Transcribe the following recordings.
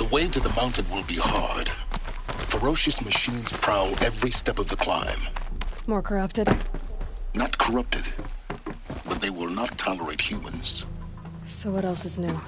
The way to the mountain will be hard. Ferocious machines prowl every step of the climb. More corrupted? Not corrupted, but they will not tolerate humans. So what else is new?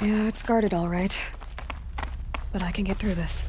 Yeah, it's guarded all right. But I can get through this.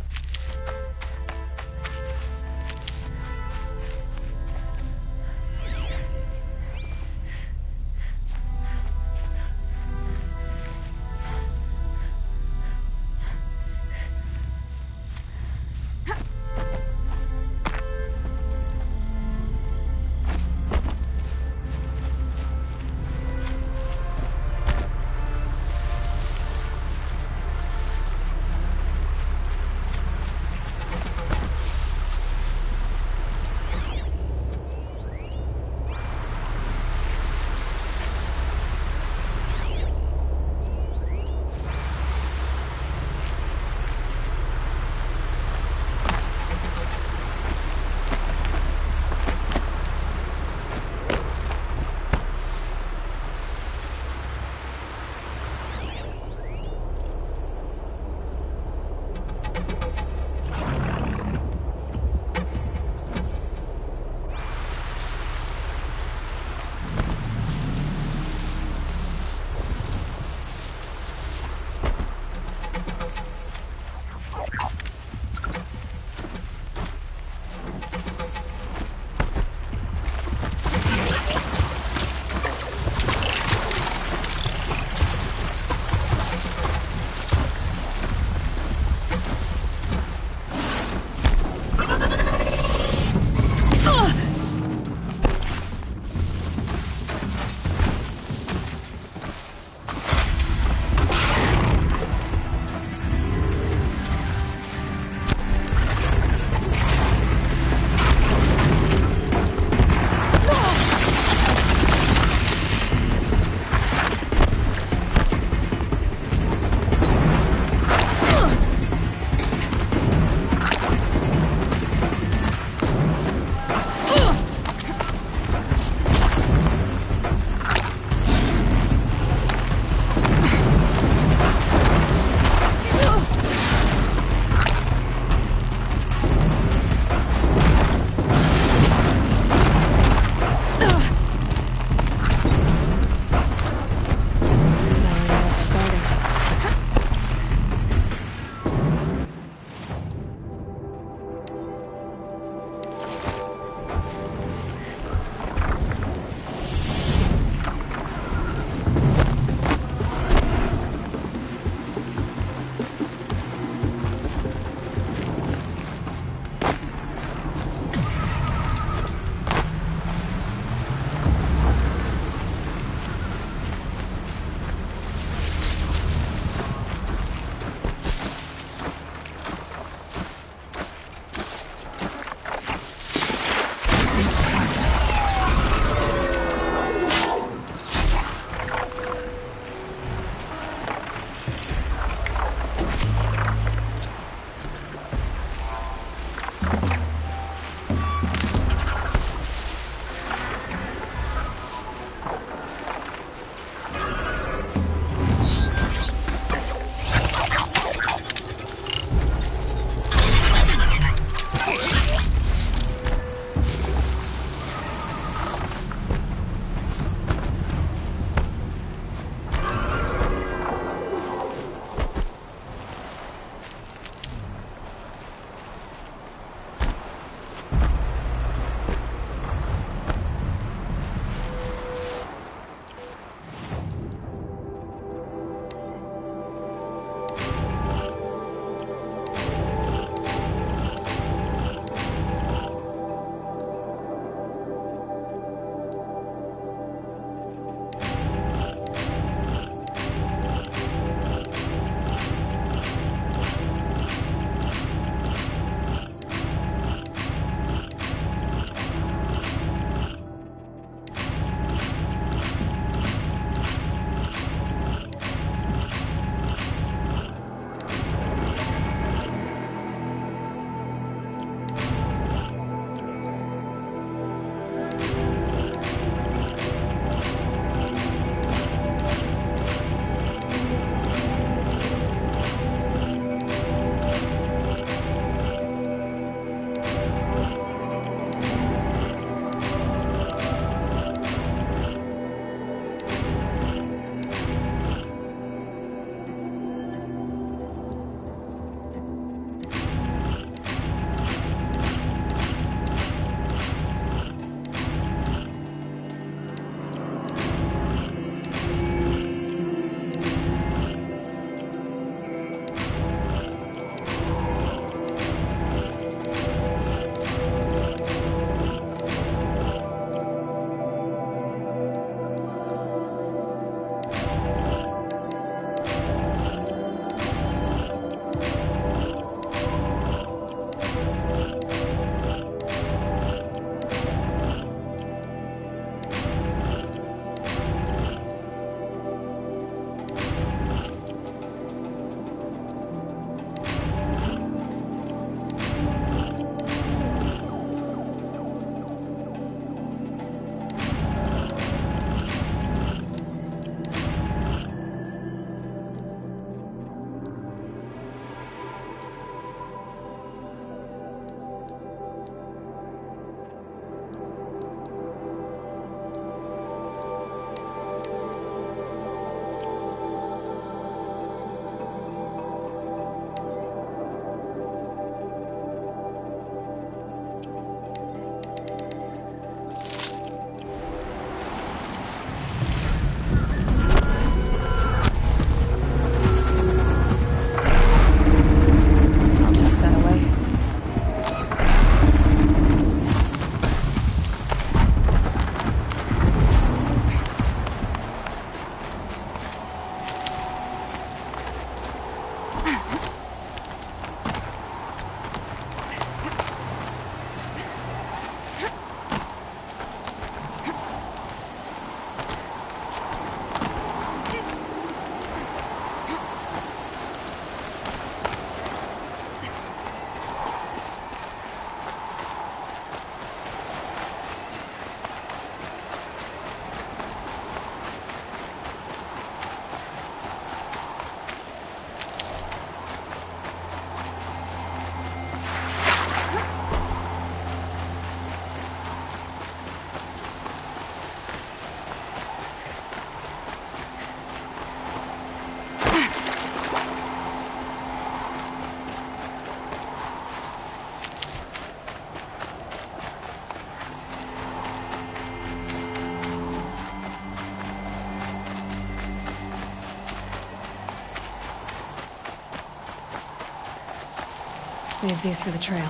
Save these for the trail.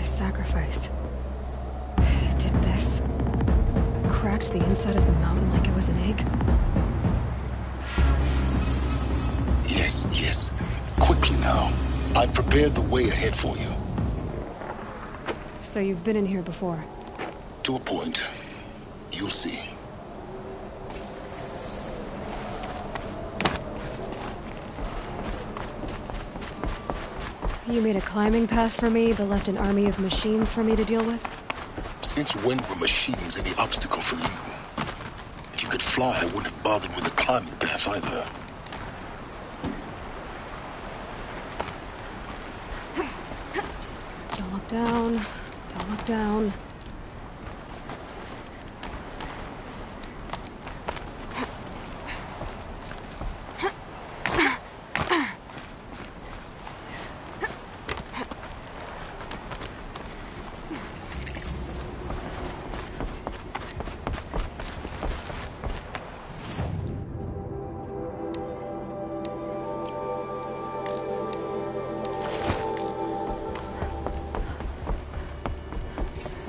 Sacrifice. It did this. Cracked the inside of the mountain like it was an egg. Yes, yes. Quickly now. I've prepared the way ahead for you. So you've been in here before? To a point. You'll see. You made a climbing path for me, but left an army of machines for me to deal with? Since when were machines any obstacle for you? If you could fly, I wouldn't have bothered with the climbing path either. Don't look down. Don't look down.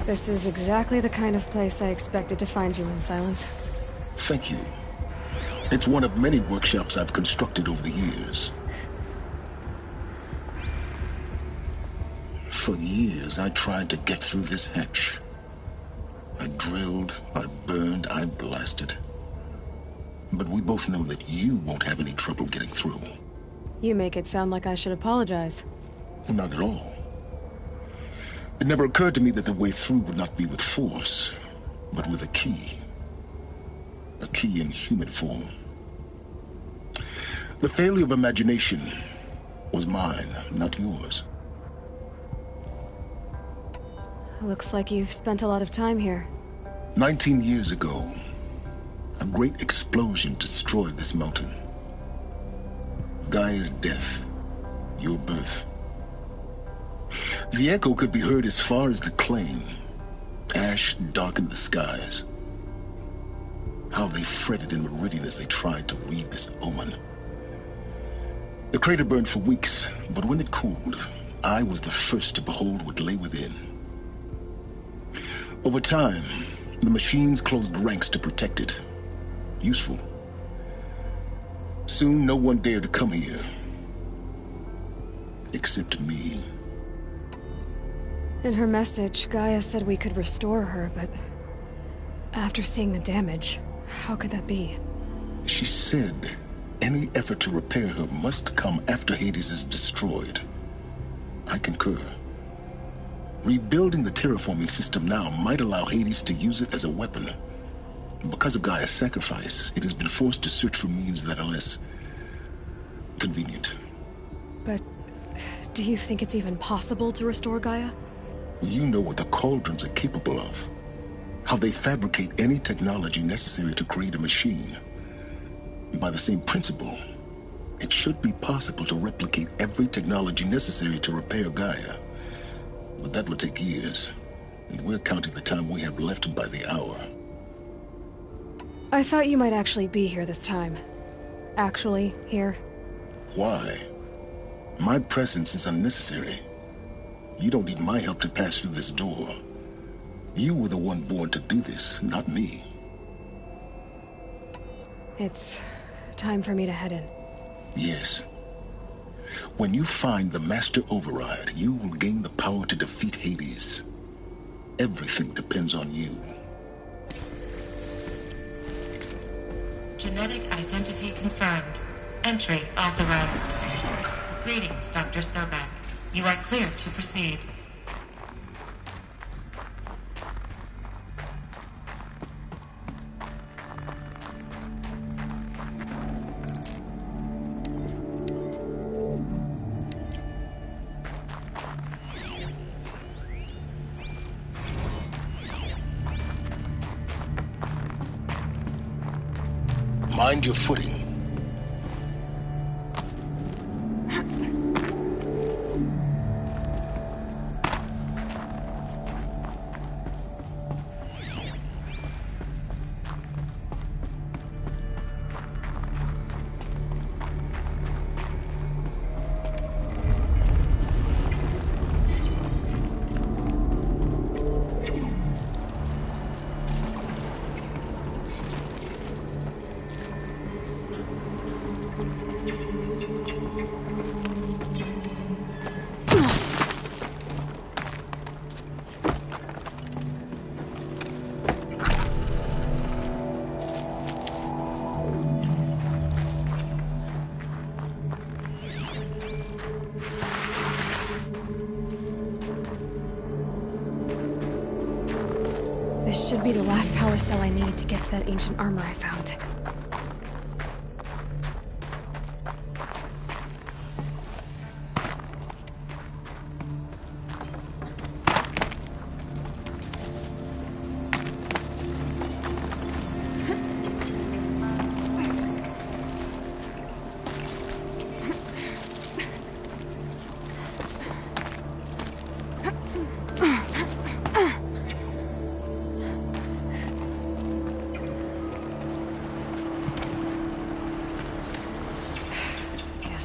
This is exactly the kind of place I expected to find you in, Silence. Thank you. It's one of many workshops I've constructed over the years. For years, I tried to get through this hatch. I drilled, I burned, I blasted. But we both know that you won't have any trouble getting through. You make it sound like I should apologize. Not at all. It never occurred to me that the way through would not be with force, but with a key. A key in human form. The failure of imagination was mine, not yours. Looks like you've spent a lot of time here. 19 years ago, a great explosion destroyed this mountain. Gaia's death, your birth. The echo could be heard as far as the claim. Ash darkened the skies. How they fretted in Meridian as they tried to read this omen. The crater burned for weeks, but when it cooled, I was the first to behold what lay within. Over time, the machines closed ranks to protect it. Useful. Soon, no one dared to come here. Except me. In her message, Gaia said we could restore her, but after seeing the damage, how could that be? She said any effort to repair her must come after Hades is destroyed. I concur. Rebuilding the terraforming system now might allow Hades to use it as a weapon. Because of Gaia's sacrifice, it has been forced to search for means that are less convenient. But do you think it's even possible to restore Gaia? You know what the Cauldrons are capable of. How they fabricate any technology necessary to create a machine. By the same principle, it should be possible to replicate every technology necessary to repair Gaia. But that would take years, and we're counting the time we have left by the hour. I thought you might actually be here this time. Actually, here. Why? My presence is unnecessary. You don't need my help to pass through this door. You were the one born to do this, not me. It's time for me to head in. Yes. When you find the Master Override, you will gain the power to defeat Hades. Everything depends on you. Genetic identity confirmed. Entry authorized. Greetings, Dr. Sobek. You are clear to proceed. Mind your footing. This should be the last power cell I need to get to that ancient armor I found.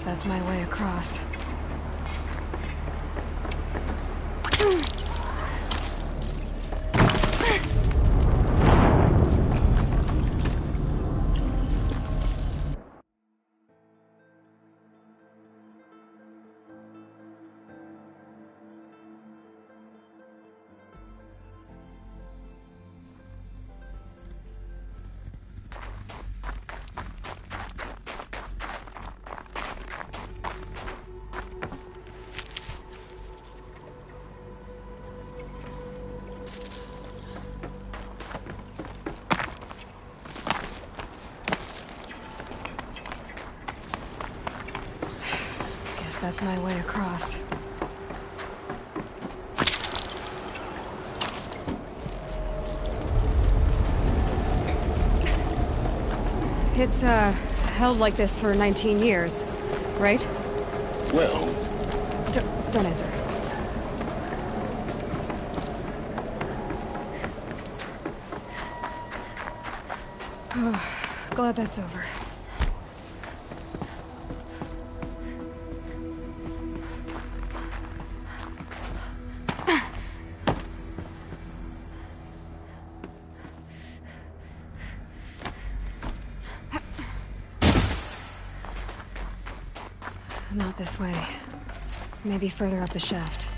That's my way across. That's my way across. It's, held like this for 19 years, right? Well... Don't answer. Oh, glad that's over. Not this way. Maybe further up the shaft.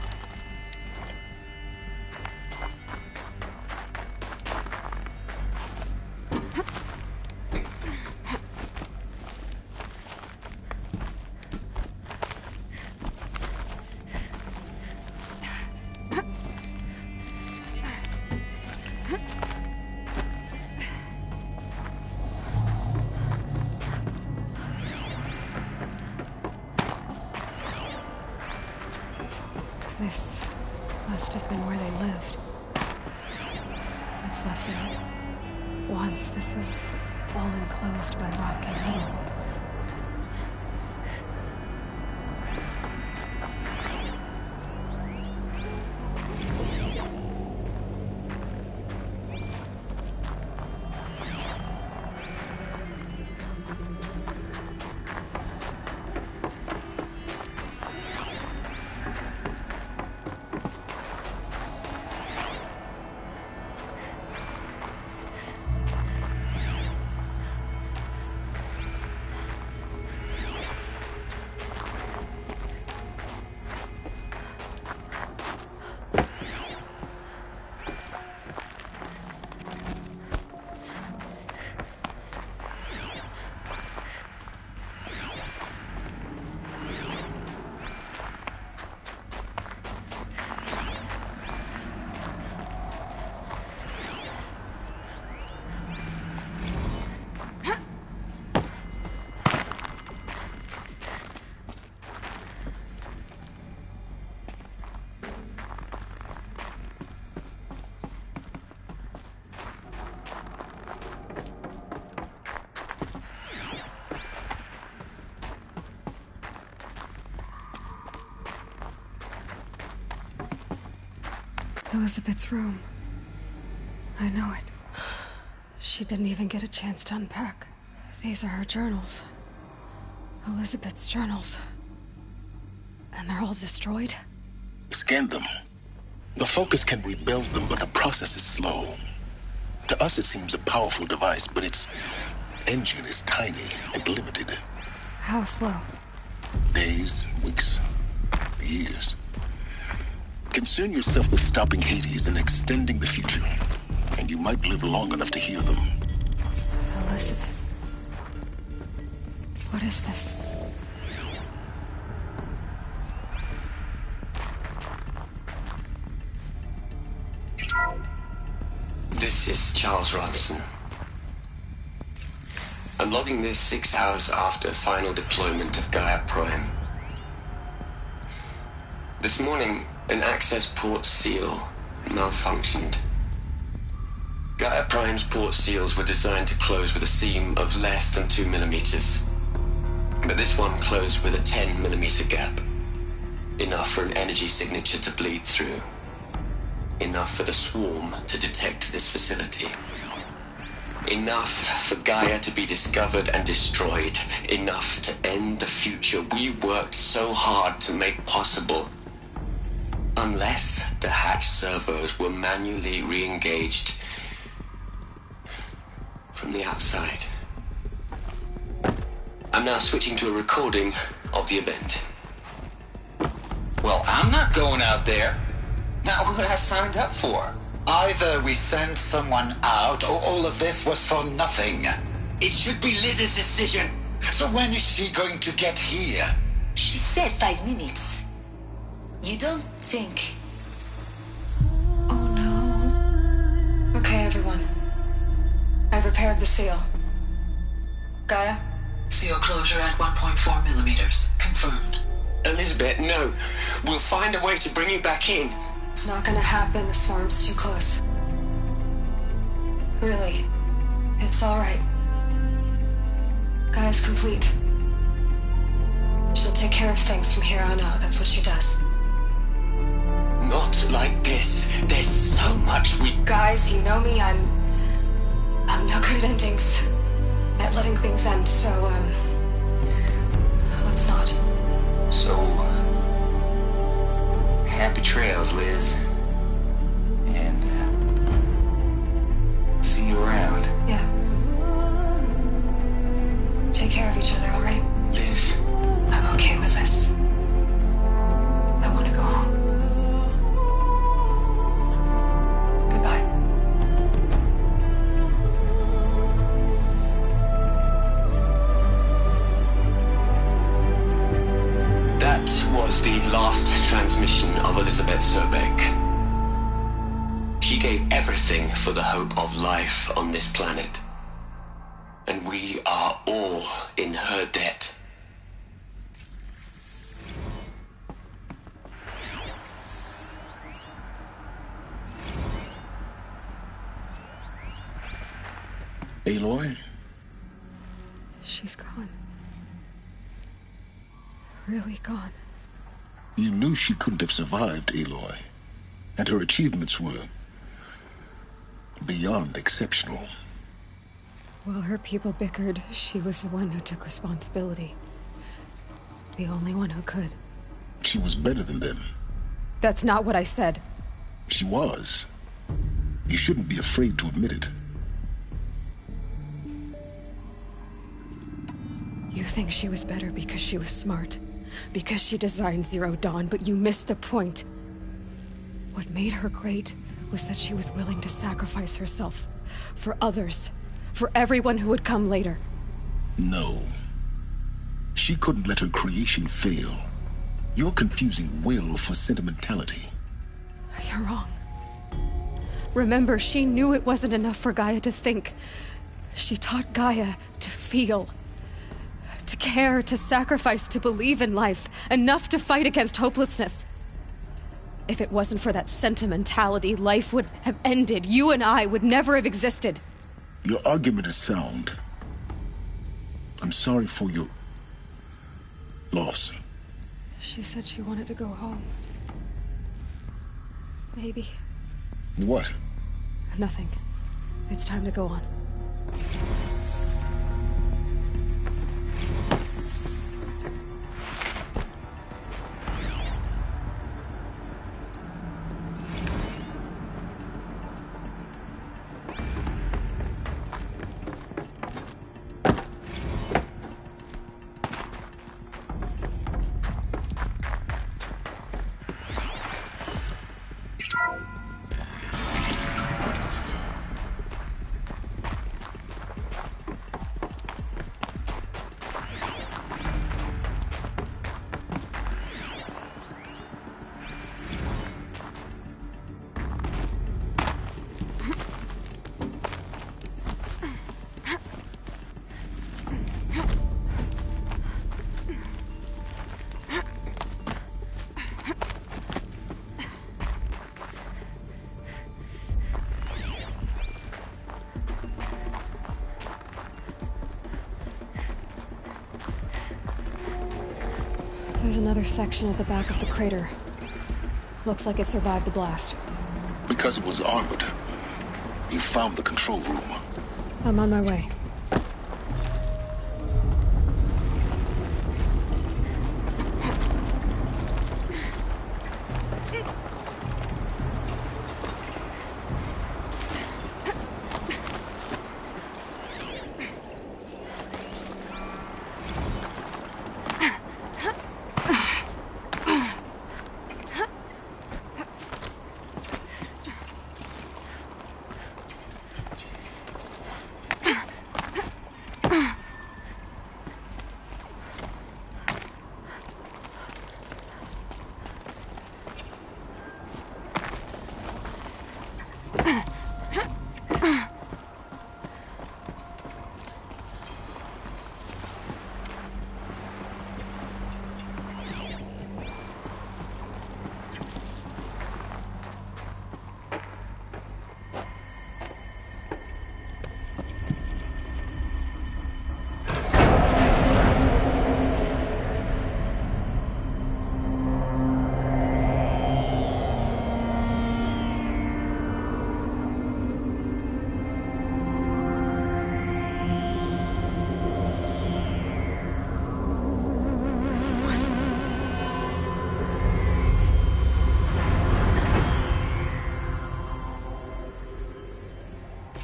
This must have been where they lived. What's left of it? Once this was all enclosed by rock and metal. Elizabeth's room. I know it. She didn't even get a chance to unpack. These are her journals. Elizabeth's journals. And they're all destroyed? Scan them. The Focus can rebuild them, but the process is slow. To us, it seems a powerful device, but its engine is tiny and limited. How slow? Days, weeks, years. Concern yourself with stopping Hades and extending the future, and you might live long enough to hear them. Elizabeth. What is this? This is Charles Ronson. I'm logging this 6 hours after final deployment of Gaia Prime. This morning, an access port seal malfunctioned. Gaia Prime's port seals were designed to close with a seam of less than 2 millimeters. But this one closed with a 10 millimeter gap. Enough for an energy signature to bleed through. Enough for the swarm to detect this facility. Enough for Gaia to be discovered and destroyed. Enough to end the future we worked so hard to make possible. Unless the hatch servos were manually re-engaged from the outside. I'm now switching to a recording of the event. Well, I'm not going out there. Not what I signed up for. Either we send someone out, or all of this was for nothing. It should be Liz's decision. So when is she going to get here? She said 5 minutes. You don't think... Oh no. Okay, everyone. I've repaired the seal. Gaia? Seal closure at 1.4 millimeters. Confirmed. Elizabeth, no. We'll find a way to bring you back in. It's not gonna happen. The swarm's too close. Really. It's alright. Gaia's complete. She'll take care of things from here on out. That's what she does. Not like this. There's so much we... Guys, you know me. I'm no good at endings. At letting things end, so, let's not. So... happy trails, Liz. And, see you around. Yeah. Take care of each other, alright? Liz. I'm okay with this. I want to go home. Goodbye. That was the last transmission of Elizabeth Sobeck. She gave everything for the hope of life on this planet. And we are all in her debt. Aloy? She's gone. Really gone. You knew she couldn't have survived, Aloy. And her achievements were beyond exceptional. While her people bickered, she was the one who took responsibility. The only one who could. She was better than them. That's not what I said. She was. You shouldn't be afraid to admit it. You think she was better because she was smart, because she designed Zero Dawn, but you missed the point. What made her great was that she was willing to sacrifice herself for others, for everyone who would come later. No. She couldn't let her creation fail. You're confusing will for sentimentality. You're wrong. Remember, she knew it wasn't enough for Gaia to think. She taught Gaia to feel. To care, to sacrifice, to believe in life. Enough to fight against hopelessness. If it wasn't for that sentimentality, life would have ended. You and I would never have existed. Your argument is sound. I'm sorry for your loss. She said she wanted to go home. Maybe What? Nothing. It's time to go on. There's another section at the back of the crater. Looks like it survived the blast. Because it was armored. You found the control room. I'm on my way.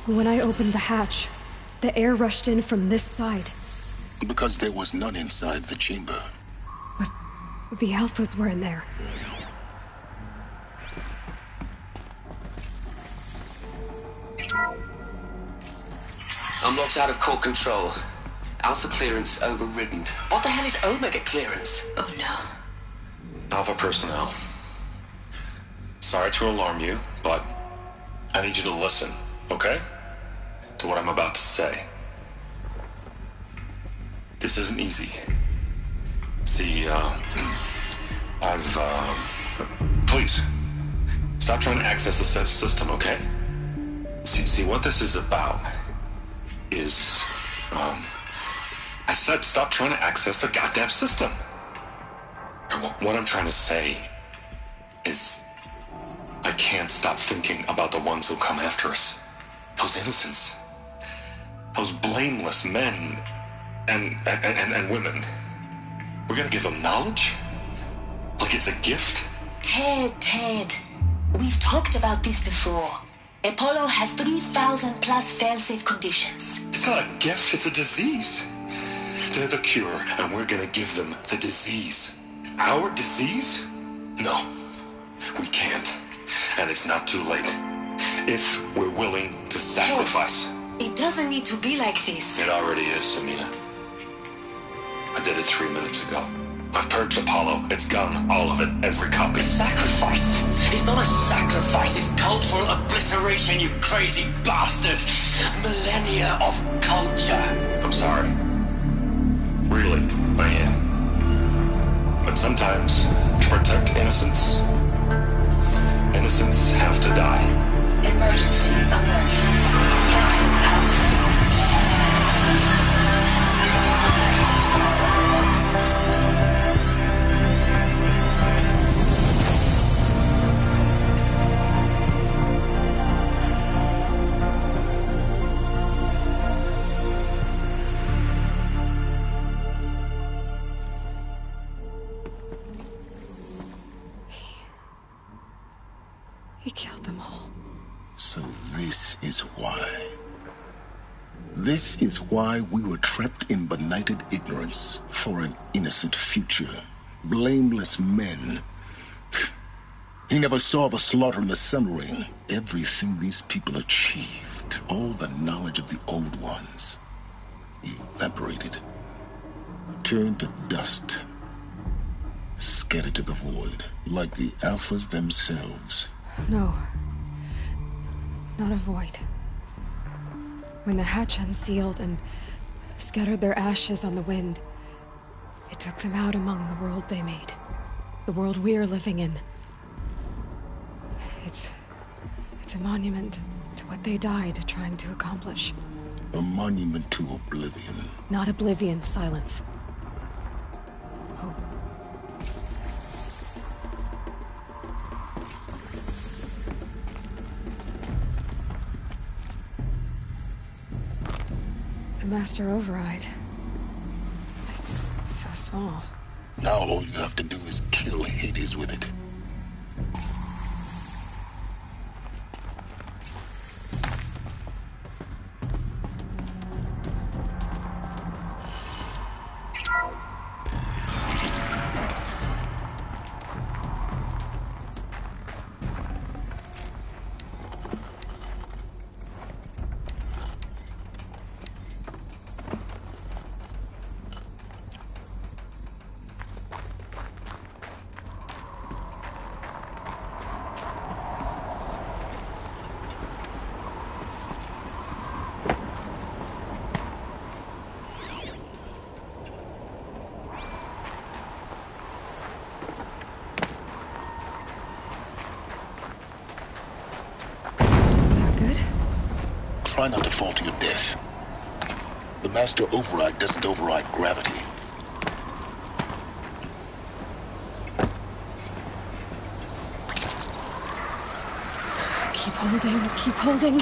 When I opened the hatch, the air rushed in from this side. Because there was none inside the chamber. But the Alphas were in there. I'm locked out of core control. Alpha clearance overridden. What the hell is Omega clearance? Oh no. Alpha personnel. Sorry to alarm you, but I need you to listen, okay? To what I'm about to say. This isn't easy. See, please, stop trying to access the system, okay? See, what this is about is, I said stop trying to access the goddamn system. What I'm trying to say is, I can't stop thinking about the ones who come after us. Those innocents. Those blameless men and women. We're gonna give them knowledge? Like it's a gift? Ted. We've talked about this before. Apollo has 3,000 plus fail-safe conditions. It's not a gift, it's a disease. They're the cure, and we're gonna give them the disease. Our disease? No, we can't. And it's not too late. If we're willing to sacrifice. Ted, it doesn't need to be like this. It already is, Samina. I did it 3 minutes ago. I've purged Apollo. It's gone. All of it. Every copy. Sacrifice? It's not a sacrifice. It's cultural obliteration, you crazy bastard. Millennia of culture. I'm sorry. Really, I am. But sometimes, to protect innocence, innocents have to die. Emergency alert. Captain atmosphere. killed them all. So this is why. This is why we were trapped in benighted ignorance for an innocent future. Blameless men. He never saw the slaughter in the Sun Ring. Everything these people achieved, all the knowledge of the old ones, evaporated, turned to dust, scattered to the void, like the Alphas themselves. No. Not a void. When the hatch unsealed and scattered their ashes on the wind, it took them out among the world they made. The world we're living in. It's a monument to what they died trying to accomplish. A monument to oblivion. Not oblivion, silence. Hope. The Master Override. It's so small. Now all you have to do is kill Hades with it. Try not to fall to your death. The Master Override doesn't override gravity. Keep holding, keep holding.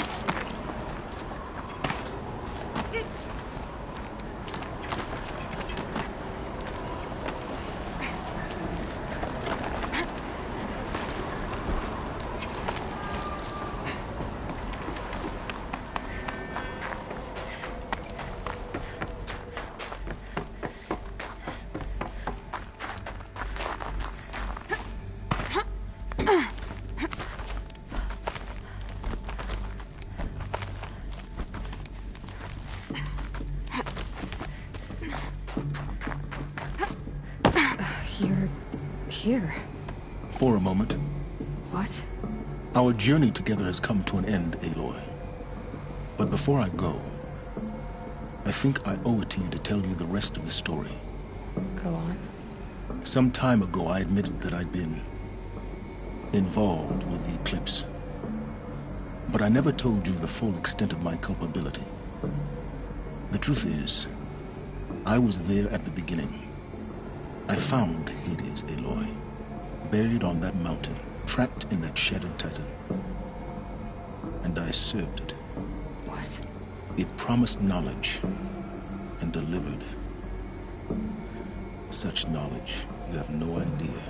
Here. For a moment. What? Our journey together has come to an end, Aloy. But before I go, I think I owe it to you to tell you the rest of the story. Go on. Some time ago, I admitted that I'd been involved with the Eclipse. But I never told you the full extent of my culpability. The truth is, I was there at the beginning. I found Hades, Aloy, buried on that mountain, trapped in that shattered titan. And I served it. What? It promised knowledge and delivered. Such knowledge, you have no idea.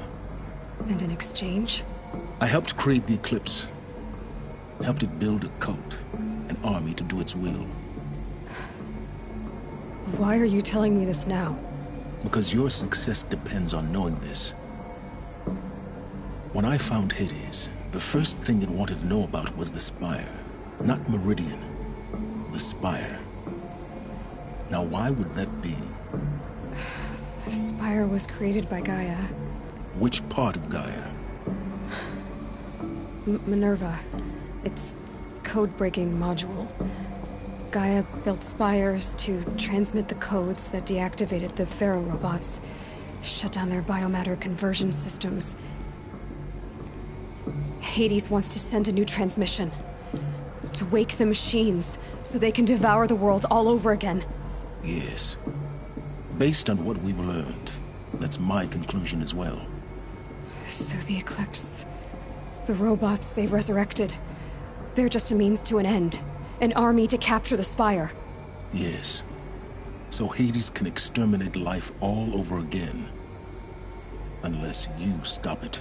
And in exchange? I helped create the Eclipse. Helped it build a cult, an army to do its will. Why are you telling me this now? Because your success depends on knowing this. When I found Hades, the first thing it wanted to know about was the Spire. Not Meridian. The Spire. Now why would that be? The Spire was created by Gaia. Which part of Gaia? Minerva. It's code-breaking module. Gaia built spires to transmit the codes that deactivated the Pharaoh robots, shut down their biomatter conversion systems. Hades wants to send a new transmission. To wake the machines, so they can devour the world all over again. Yes. Based on what we've learned, that's my conclusion as well. So the Eclipse... the robots they've resurrected... they're just a means to an end. An army to capture the Spire. Yes. So Hades can exterminate life all over again. Unless you stop it.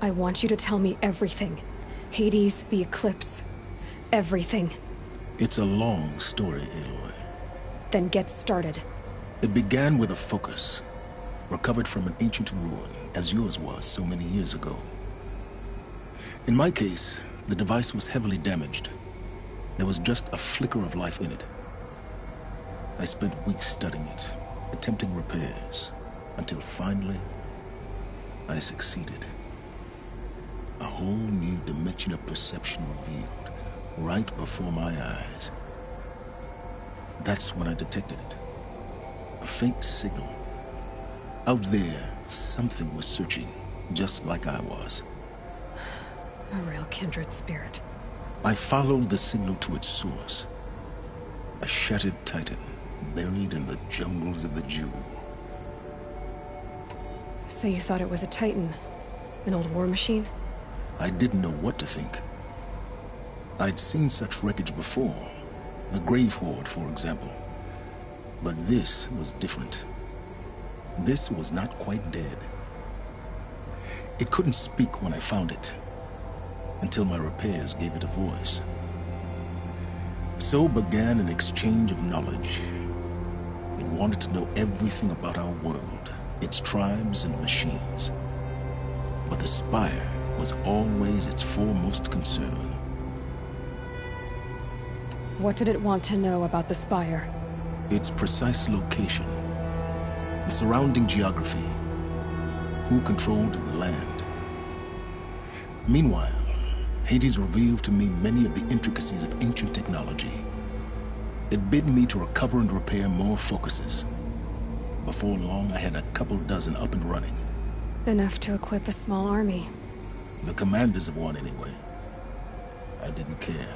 I want you to tell me everything. Hades, the Eclipse, everything. It's a long story, Aloy. Then get started. It began with a focus, recovered from an ancient ruin, as yours was so many years ago. In my case, the device was heavily damaged. There was just a flicker of life in it. I spent weeks studying it, attempting repairs, until finally, I succeeded. A whole new dimension of perception revealed, right before my eyes. That's when I detected it. A faint signal. Out there, something was searching, just like I was. A real kindred spirit. I followed the signal to its source. A shattered titan, buried in the jungles of the Jewel. So you thought it was a Titan? An old war machine? I didn't know what to think. I'd seen such wreckage before. The Grave Horde, for example. But this was different. This was not quite dead. It couldn't speak when I found it, until my repairs gave it a voice. So began an exchange of knowledge. It wanted to know everything about our world, its tribes and machines. But the Spire was always its foremost concern. What did it want to know about the Spire? Its precise location, the surrounding geography, who controlled the land. Meanwhile, Hades revealed to me many of the intricacies of ancient technology. It bid me to recover and repair more focuses. Before long, I had a couple dozen up and running. Enough to equip a small army. The commanders of one, anyway. I didn't care.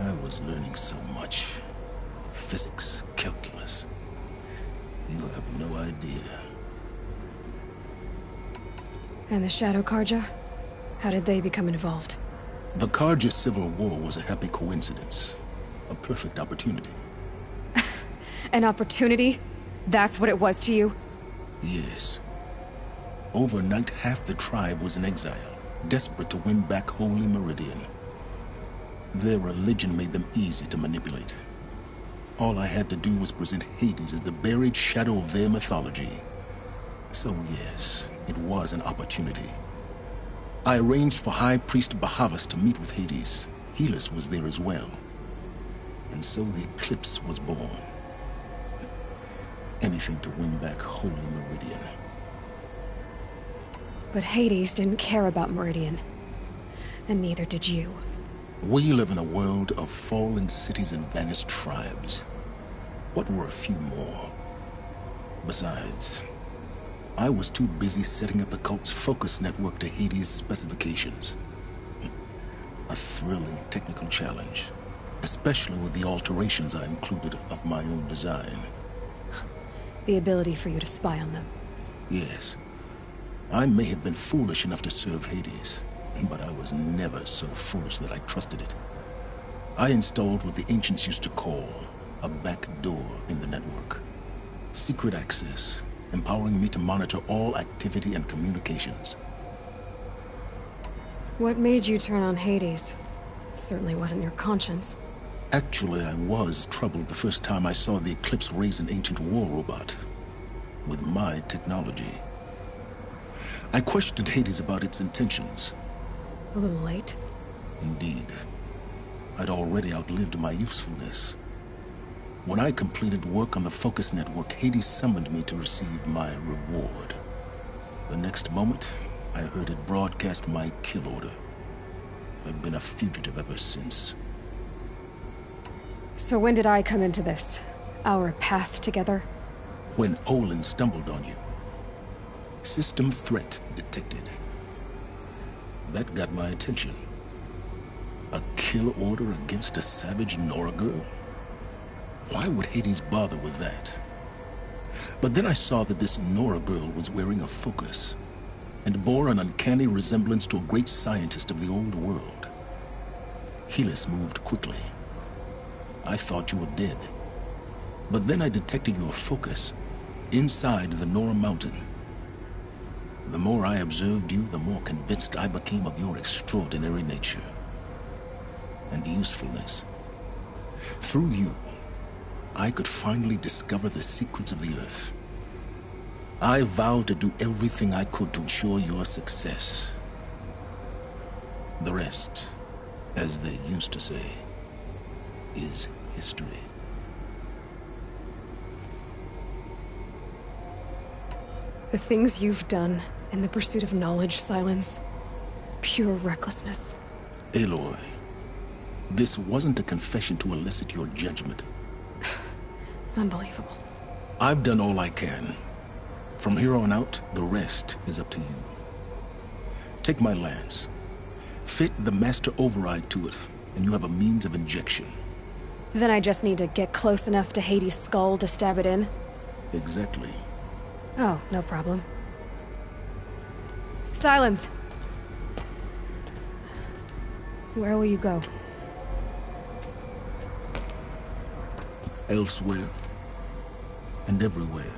I was learning so much. Physics, calculus. You have no idea. And the Shadow Carja? How did they become involved? The Carja Civil War was a happy coincidence. A perfect opportunity. An opportunity? That's what it was to you? Yes. Overnight, half the tribe was in exile, desperate to win back Holy Meridian. Their religion made them easy to manipulate. All I had to do was present Hades as the buried shadow of their mythology. So yes, it was an opportunity. I arranged for High Priest Bahavas to meet with Hades. Helis was there as well. And so the Eclipse was born. Anything to win back Holy Meridian. But Hades didn't care about Meridian. And neither did you. We live in a world of fallen cities and vanished tribes. What were a few more? Besides, I was too busy setting up the cult's focus network to Hades' specifications. A thrilling technical challenge, especially with the alterations I included of my own design. The ability for you to spy on them. Yes. I may have been foolish enough to serve Hades, but I was never so foolish that I trusted it. I installed what the ancients used to call a back door in the network. Secret access, empowering me to monitor all activity and communications. What made you turn on Hades? It certainly wasn't your conscience. Actually, I was troubled the first time I saw the Eclipse raise an ancient war robot. With my technology. I questioned Hades about its intentions. A little late. Indeed. I'd already outlived my usefulness. When I completed work on the Focus Network, Hades summoned me to receive my reward. The next moment, I heard it broadcast my kill order. I've been a fugitive ever since. So when did I come into this? Our path together? When Olin stumbled on you. System threat detected. That got my attention. A kill order against a savage Nora girl? Why would Hades bother with that? But then I saw that this Nora girl was wearing a focus, and bore an uncanny resemblance to a great scientist of the old world. Helis moved quickly. I thought you were dead. But then I detected your focus inside the Nora Mountain. The more I observed you, the more convinced I became of your extraordinary nature and usefulness. Through you, I could finally discover the secrets of the Earth. I vowed to do everything I could to ensure your success. The rest, as they used to say, is history. The things you've done in the pursuit of knowledge, Silence. Pure recklessness. Aloy, this wasn't a confession to elicit your judgment. Unbelievable. I've done all I can. From here on out, the rest is up to you. Take my lance. Fit the master override to it, and you have a means of injection. Then I just need to get close enough to Hades' skull to stab it in? Exactly. Oh, no problem. Silence! Where will you go? Elsewhere. And everywhere.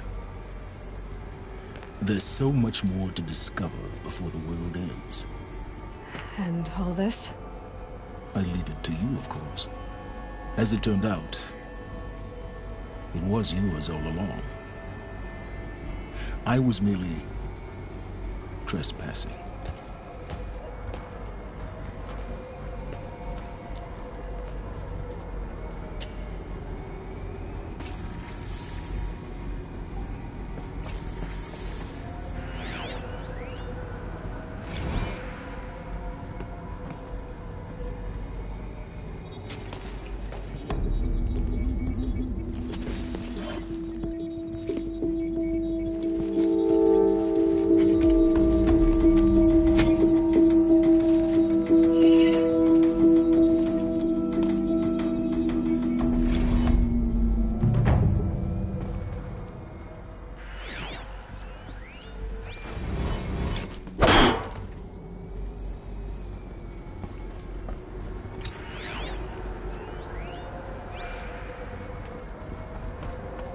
There's so much more to discover before the world ends. And all this? I leave it to you, of course. As it turned out, it was yours all along. I was merely trespassing.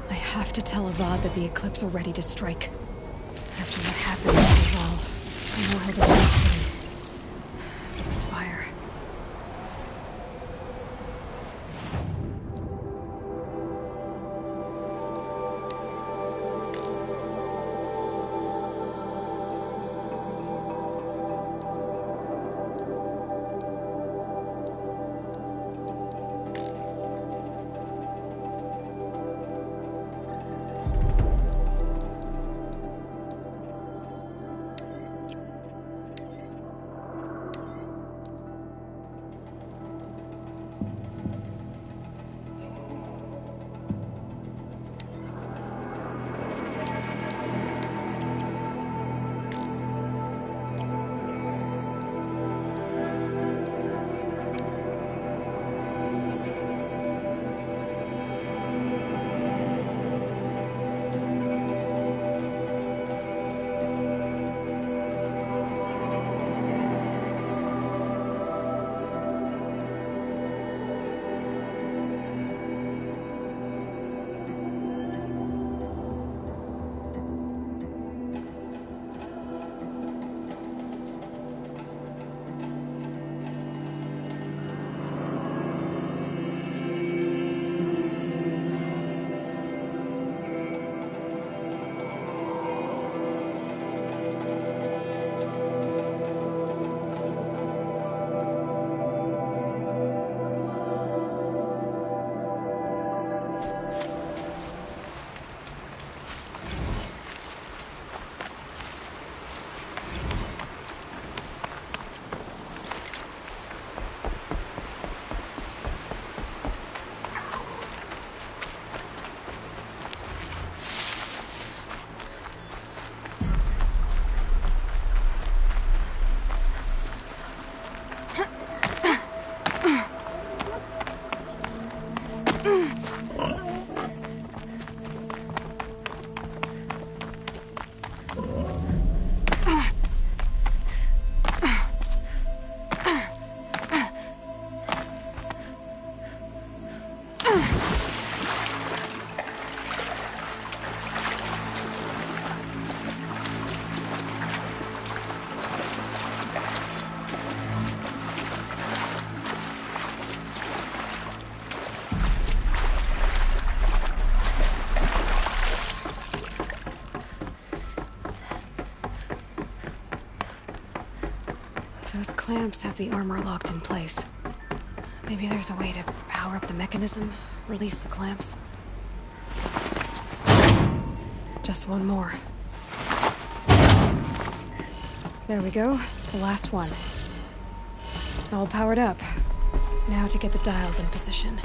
I have to tell Avad that the Eclipse are ready to strike. After what happened to the wall, I know how to lead the Spire. Those clamps have the armor locked in place. Maybe there's a way to power up the mechanism, release the clamps. Just one more. There we go, the last one. All powered up. Now to get the dials in position.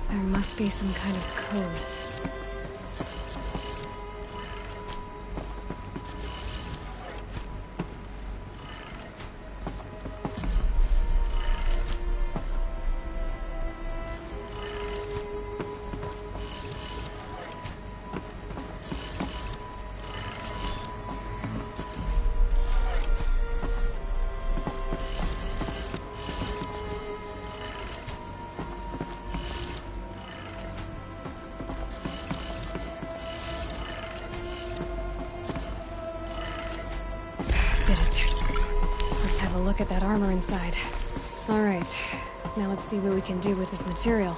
There must be some kind of code. Look at that armor inside. All right, now let's see what we can do with this material.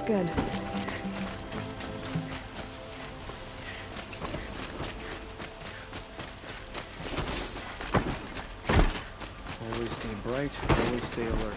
Good. Always stay bright, always stay alert.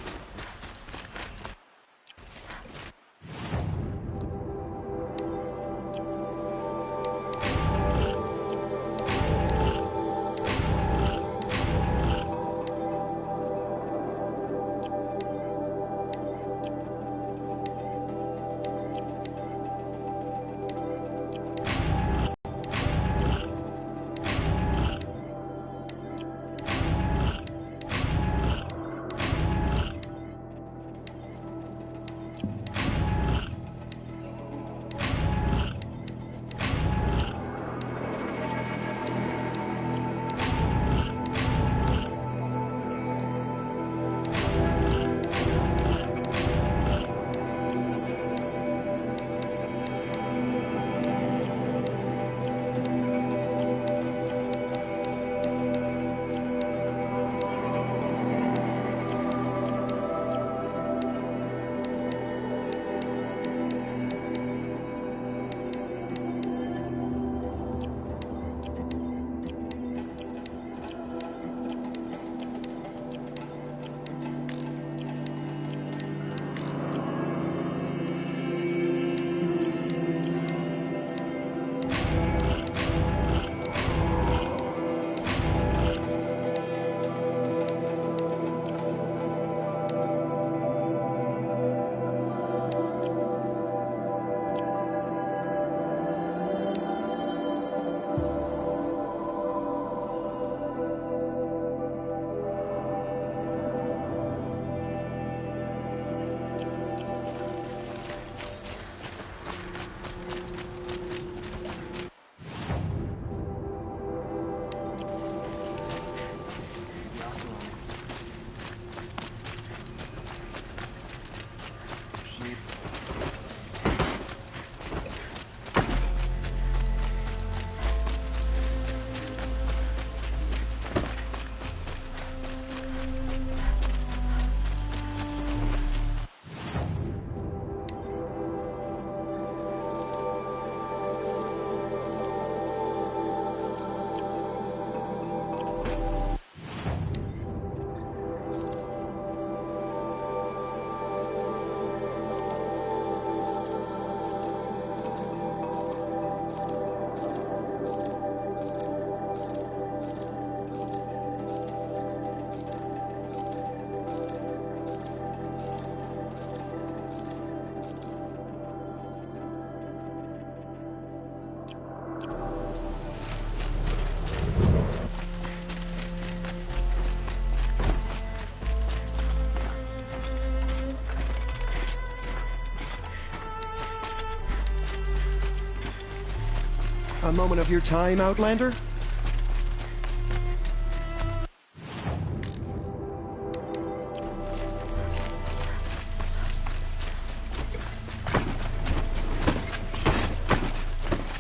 a moment of your time, Outlander?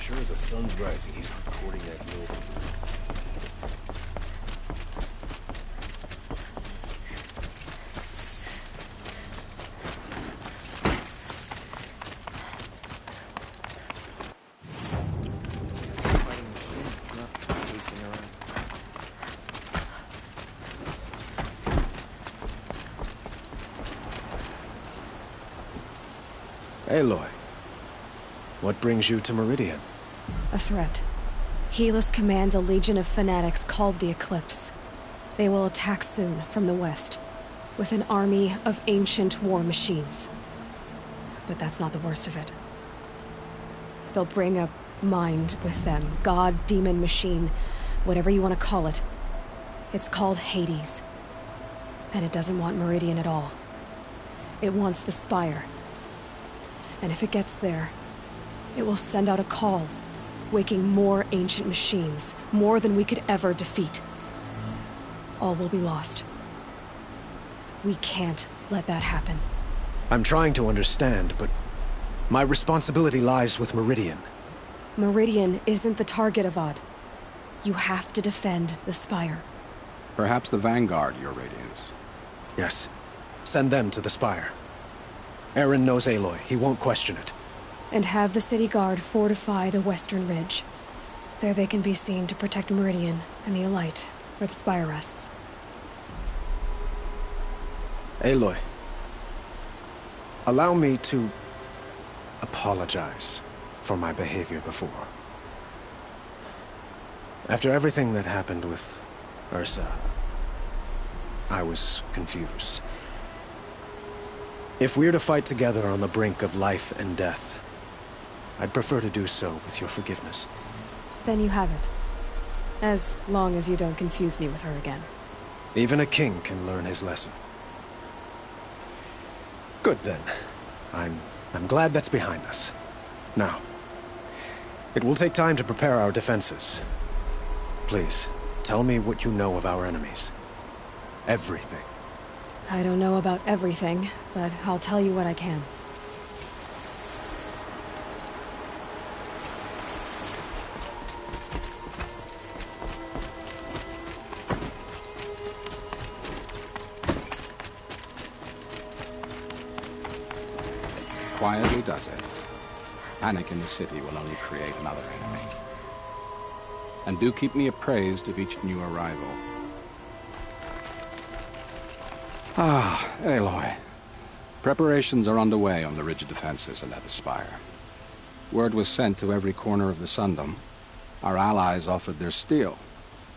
Sure as the sun's rising, he's recording that note. Aloy, what brings you to Meridian? A threat. Helis commands a legion of fanatics called the Eclipse. They will attack soon from the west, with an army of ancient war machines. But that's not the worst of it. They'll bring a mind with them, god, demon, machine, whatever you want to call it. It's called Hades. And it doesn't want Meridian at all. It wants the Spire. And if it gets there, it will send out a call, waking more ancient machines, more than we could ever defeat. All will be lost. We can't let that happen. I'm trying to understand, but my responsibility lies with Meridian. Meridian isn't the target, Avad. You have to defend the Spire. Perhaps the Vanguard, Your Radiance. Yes. Send them to the Spire. Eren knows Aloy. He won't question it. And have the City Guard fortify the Western Ridge. There they can be seen to protect Meridian and the Elite, where the Spire rests. Aloy, allow me to apologize for my behavior before. After everything that happened with Ursa, I was confused. If we're to fight together on the brink of life and death, I'd prefer to do so with your forgiveness. Then you have it. As long as you don't confuse me with her again. Even a king can learn his lesson. Good then. I'm glad that's behind us. Now, it will take time to prepare our defenses. Please, tell me what you know of our enemies. Everything. I don't know about everything, but I'll tell you what I can. Quietly does it. Panic in the city will only create another enemy. And do keep me appraised of each new arrival. Ah, Aloy. Preparations are underway on the ridge of defenses and at the Spire. Word was sent to every corner of the Sundom. Our allies offered their steel.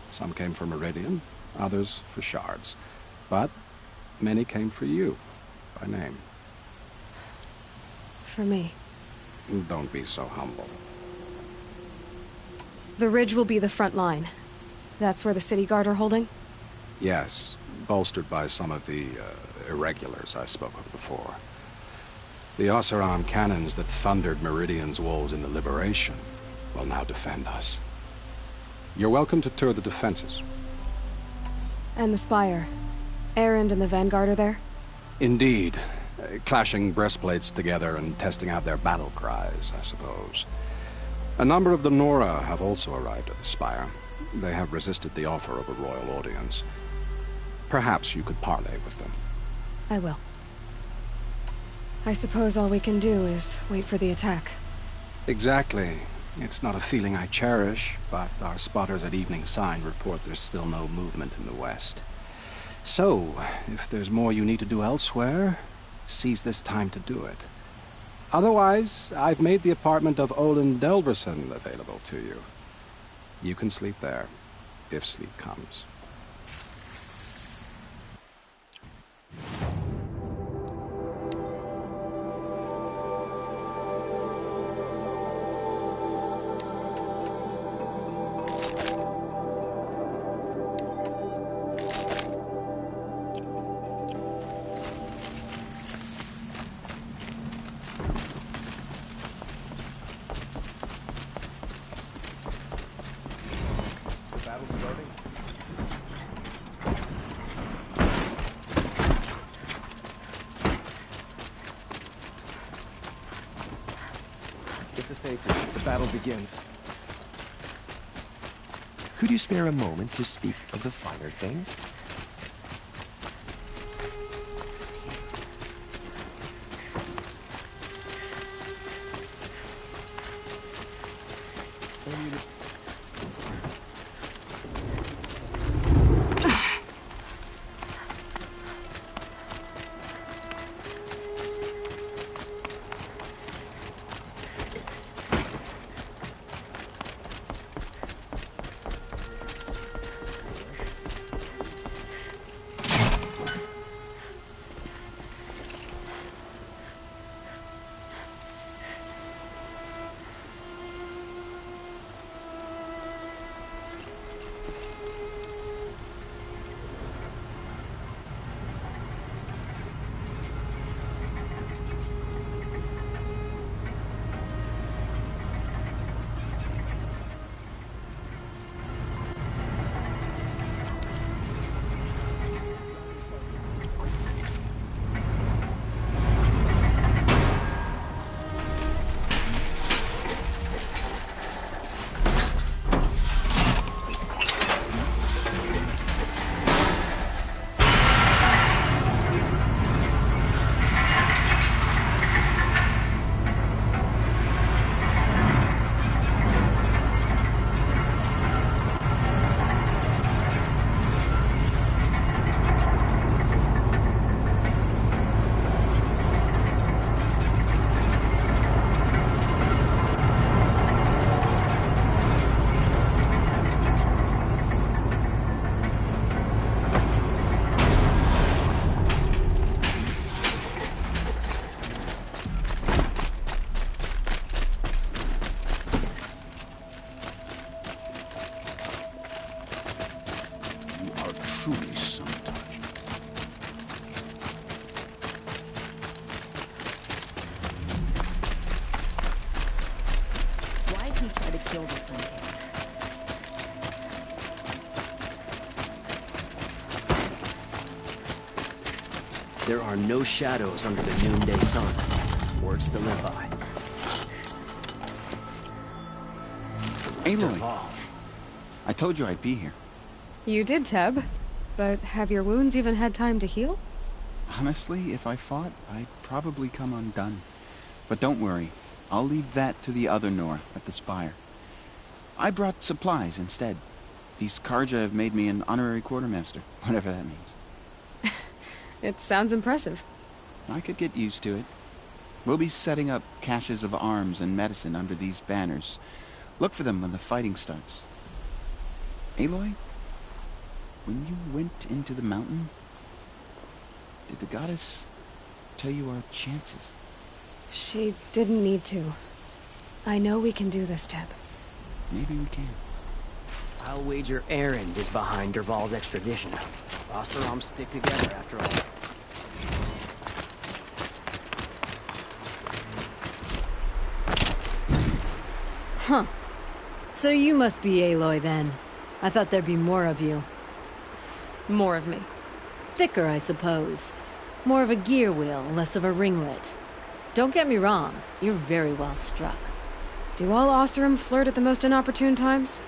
Some came for Meridian, others for shards. But many came for you, by name. For me. Don't be so humble. The ridge will be the front line. That's where the City Guard are holding? Yes, bolstered by some of the irregulars I spoke of before. The Oseram cannons that thundered Meridian's walls in the Liberation will now defend us. You're welcome to tour the defenses. And the Spire. Erend and the Vanguard are there? Indeed. Clashing breastplates together and testing out their battle cries, I suppose. A number of the Nora have also arrived at the Spire. They have resisted the offer of a royal audience. Perhaps you could parley with them. I will. I suppose all we can do is wait for the attack. Exactly. It's not a feeling I cherish, but our spotters at Evening Sign report there's still no movement in the west. So, if there's more you need to do elsewhere, seize this time to do it. Otherwise, I've made the apartment of Olin Delverson available to you. You can sleep there, if sleep comes. battle starting? Get to safety. The battle begins. Could you spare a moment to speak of the finer things? There are no shadows under the noonday sun. Words to live by. Aloy, I told you I'd be here. You did, Teb. But have your wounds even had time to heal? Honestly, if I fought, I'd probably come undone. But don't worry. I'll leave that to the other Nor at the Spire. I brought supplies instead. These Karja have made me an honorary quartermaster, whatever that means. It sounds impressive. I could get used to it. We'll be setting up caches of arms and medicine under these banners. Look for them when the fighting starts. Aloy, when you went into the mountain, did the goddess tell you our chances? She didn't need to. I know we can do this, Teb. Maybe we can. I'll wager Erend is behind Dervahl's extradition. Oseram stick together after all. Huh. So you must be Aloy then. I thought there'd be more of you. More of me. Thicker, I suppose. More of a gear wheel, less of a ringlet. Don't get me wrong, you're very well struck. Do all Oseram flirt at the most inopportune times?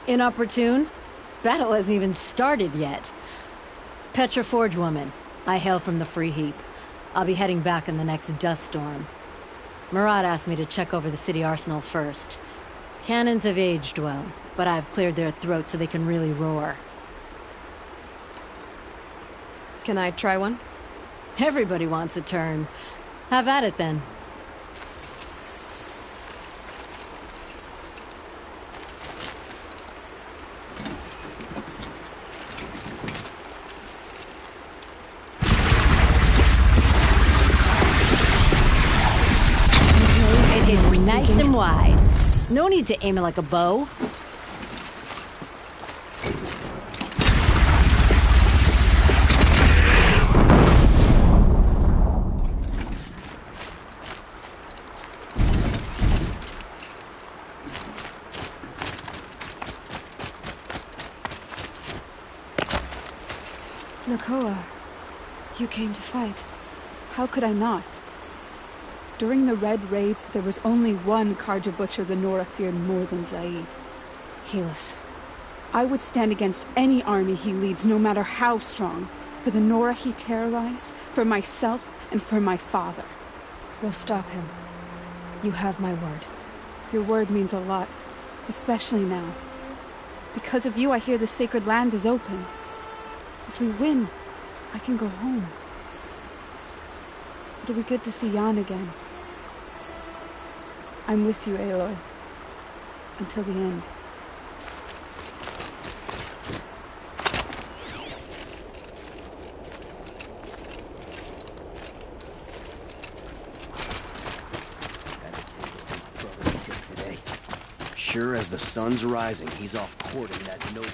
Inopportune? Battle hasn't even started yet. Petra Forge woman. I hail from the Free Heap. I'll be heading back in the next dust storm. Murad asked me to check over the city arsenal first. Cannons have aged well, but I've cleared their throats so they can really roar. Can I try one? Everybody wants a turn. Have at it then. It's nice and wide. No need to aim it like a bow. Nakoa, you came to fight. How could I not? During the Red Raids, there was only one Carja Butcher the Nora feared more than Zaid. Helis. I would stand against any army he leads, no matter how strong. For the Nora he terrorized, for myself, and for my father. We'll stop him. You have my word. Your word means a lot, especially now. Because of you, I hear the sacred land is opened. If we win, I can go home. It'll be good to see Jan again. I'm with you, Aloy. Until the end. Sure as the sun's rising, he's off courting that noble.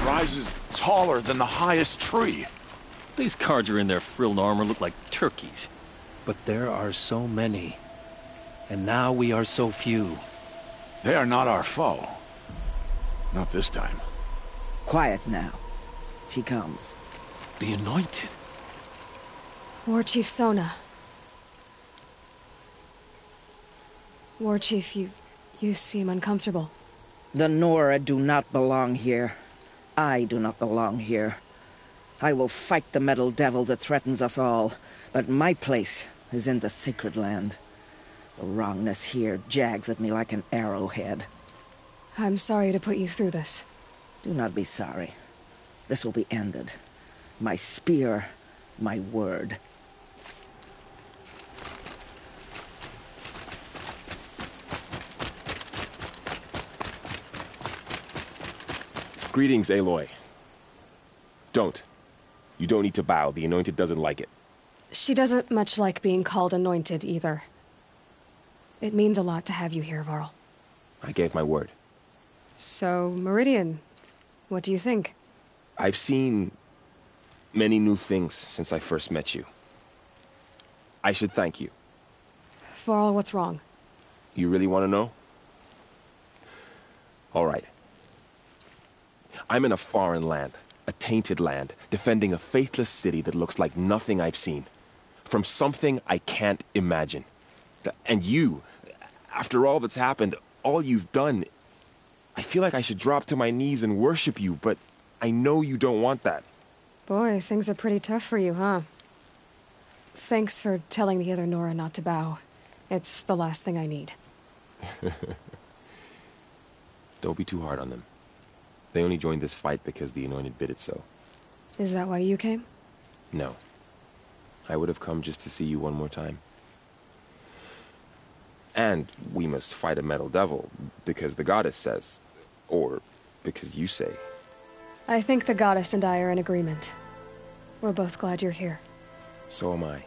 Rises taller than the highest tree. These Carja in their frilled armor look like turkeys. But there are so many. And now we are so few. They are not our foe. Not this time. Quiet now. She comes. The Anointed. War Chief Sona. War Chief, you seem uncomfortable. The Nora do not belong here. I do not belong here. I will fight the metal devil that threatens us all, but my place is in the sacred land. The wrongness here jags at me like an arrowhead. I'm sorry to put you through this. Do not be sorry. This will be ended. My spear, my word. Greetings, Aloy. Don't. You don't need to bow. The Anointed doesn't like it. She doesn't much like being called Anointed, either. It means a lot to have you here, Varl. I gave my word. So, Meridian, what do you think? I've seen many new things since I first met you. I should thank you. Varl, what's wrong? You really want to know? All right. I'm in a foreign land, a tainted land, defending a faithless city that looks like nothing I've seen. From something I can't imagine. And you, after all that's happened, all you've done, I feel like I should drop to my knees and worship you, but I know you don't want that. Boy, things are pretty tough for you, huh? Thanks for telling the other Nora not to bow. It's the last thing I need. Don't be too hard on them. They only joined this fight because the Anointed bid it so. Is that why you came? No. I would have come just to see you one more time. And we must fight a metal devil, because the goddess says. Or because you say. I think the goddess and I are in agreement. We're both glad you're here. So am I.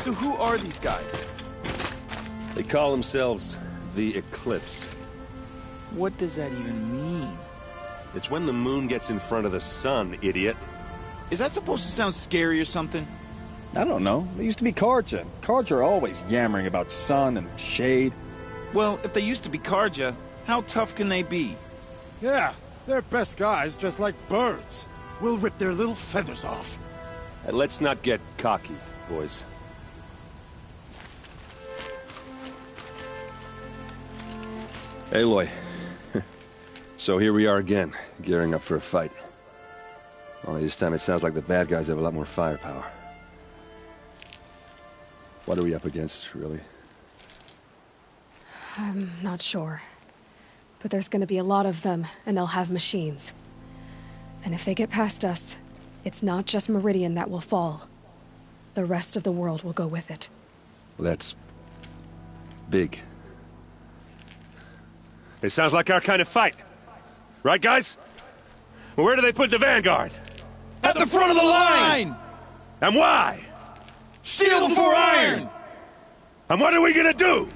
So who are these guys? They call themselves the Eclipse. What does that even mean? It's when the moon gets in front of the sun, idiot. Is that supposed to sound scary or something? I don't know. They used to be Carja. Carja are always yammering about sun and shade. Well, if they used to be Carja, how tough can they be? Yeah, they're best guys dressed like birds. We'll rip their little feathers off. And let's not get cocky, boys. Aloy. So here we are again, gearing up for a fight. Only this time it sounds like the bad guys have a lot more firepower. What are we up against, really? I'm not sure. But there's gonna be a lot of them, and they'll have machines. And if they get past us, it's not just Meridian that will fall. The rest of the world will go with it. Well, that's big. It sounds like our kind of fight. Right, guys? Well, where do they put the Vanguard? At the front of the line! And why? Steel before iron! And what are we gonna do?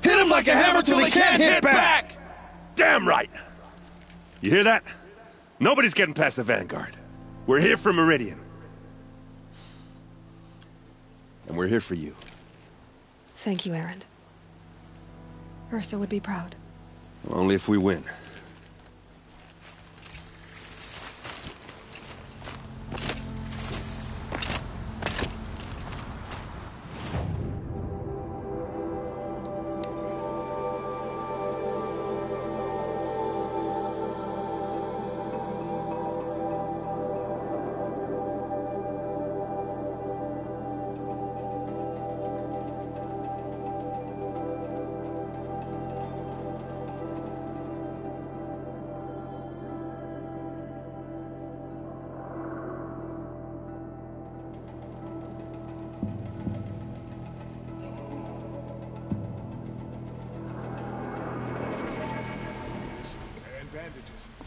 Hit him like a hammer till he can't hit back! Damn right! You hear that? Nobody's getting past the Vanguard. We're here for Meridian. And we're here for you. Thank you, Erend. Ursa would be proud. Well, only if we win.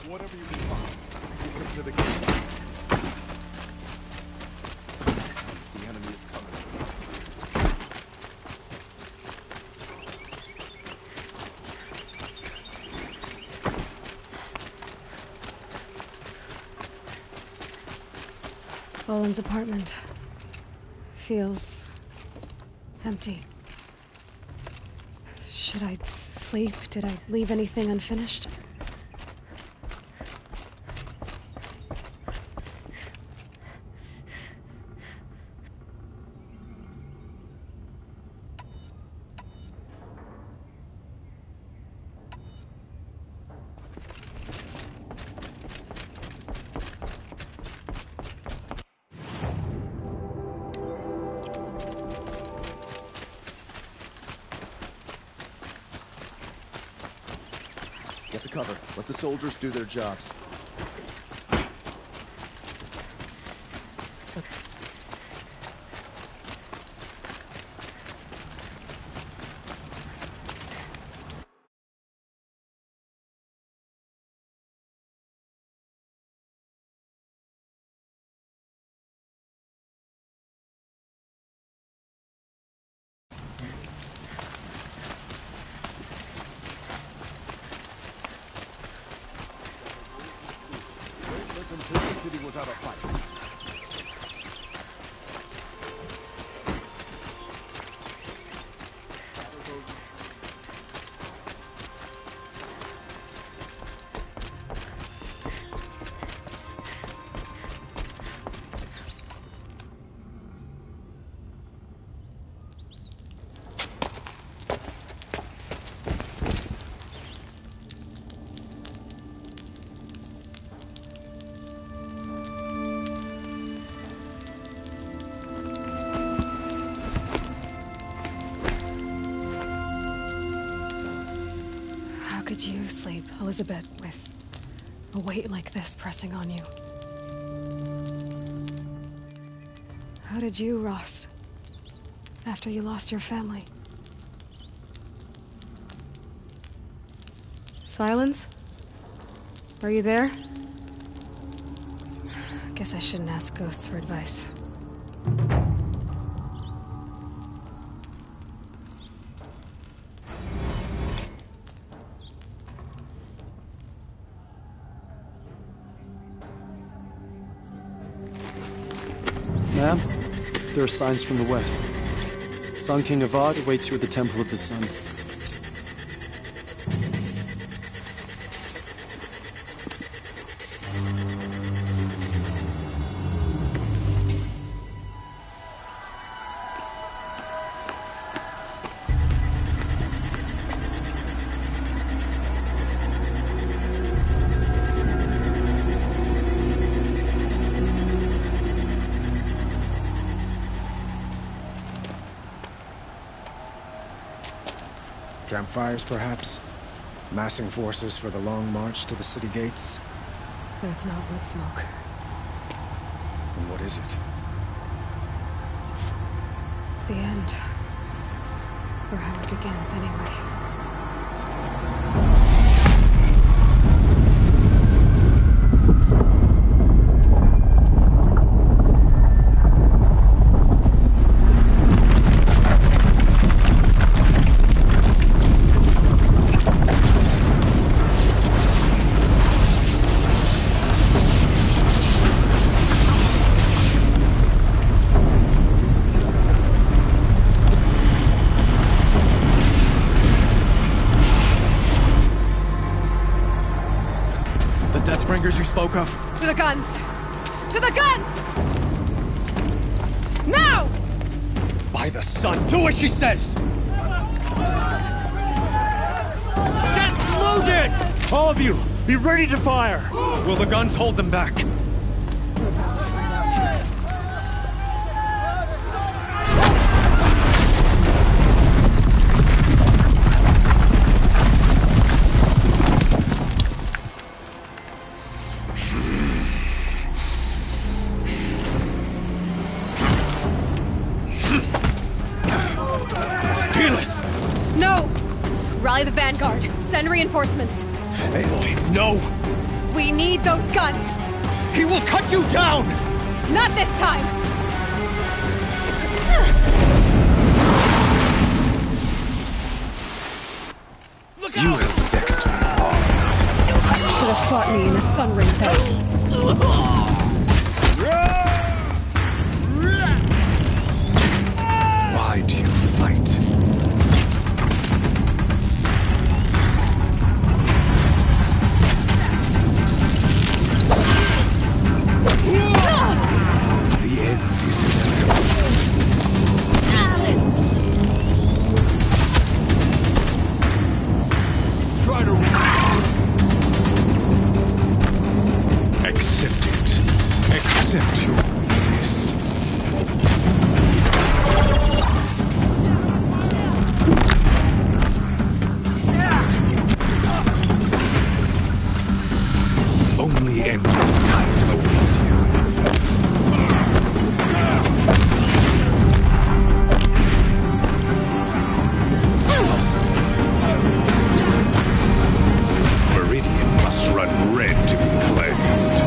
Whatever you can find. Keep them to the gate. The enemy is coming. Boland's apartment feels empty. Should I sleep? Did I leave anything unfinished? Get to cover. Let the soldiers do their jobs. Until the city was out of fight. Could you sleep, Elizabeth, with a weight like this pressing on you? How did you, Rost, after you lost your family? Silence? Are you there? Guess I shouldn't ask ghosts for advice. There are signs from the west. Sun King Avad awaits you at the Temple of the Sun. Campfires, perhaps? Massing forces for the long march to the city gates? That's not with smoke. Then what is it? The end. Or how it begins, anyway. Deathbringers you spoke of? To the guns! To the guns! Now! By the sun, do as she says! Set loaded! All of you, be ready to fire! Will the guns hold them back? We're about to find out. No! Rally the Vanguard. Send reinforcements. Aloy, no! We need those guns! He will cut you down! Not this time! You have vexed me long enough. Should have fought me in the sun ring then. Why do you fight? The end is inevitable. Try to accept it. Accept your weakness. Only endless night awaits you. Meridian must run red to be cleansed.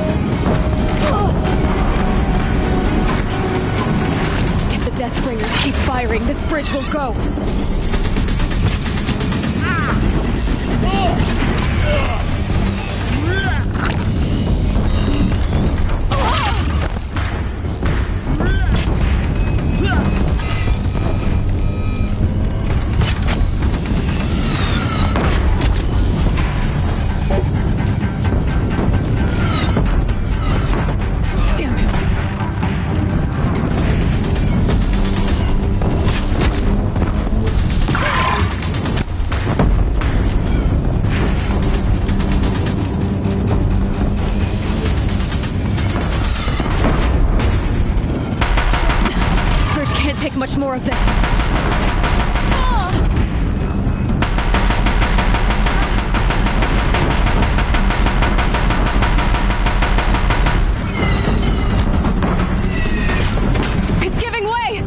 If the Deathbringers keep firing, this bridge will go. Take much more of this. It's giving way!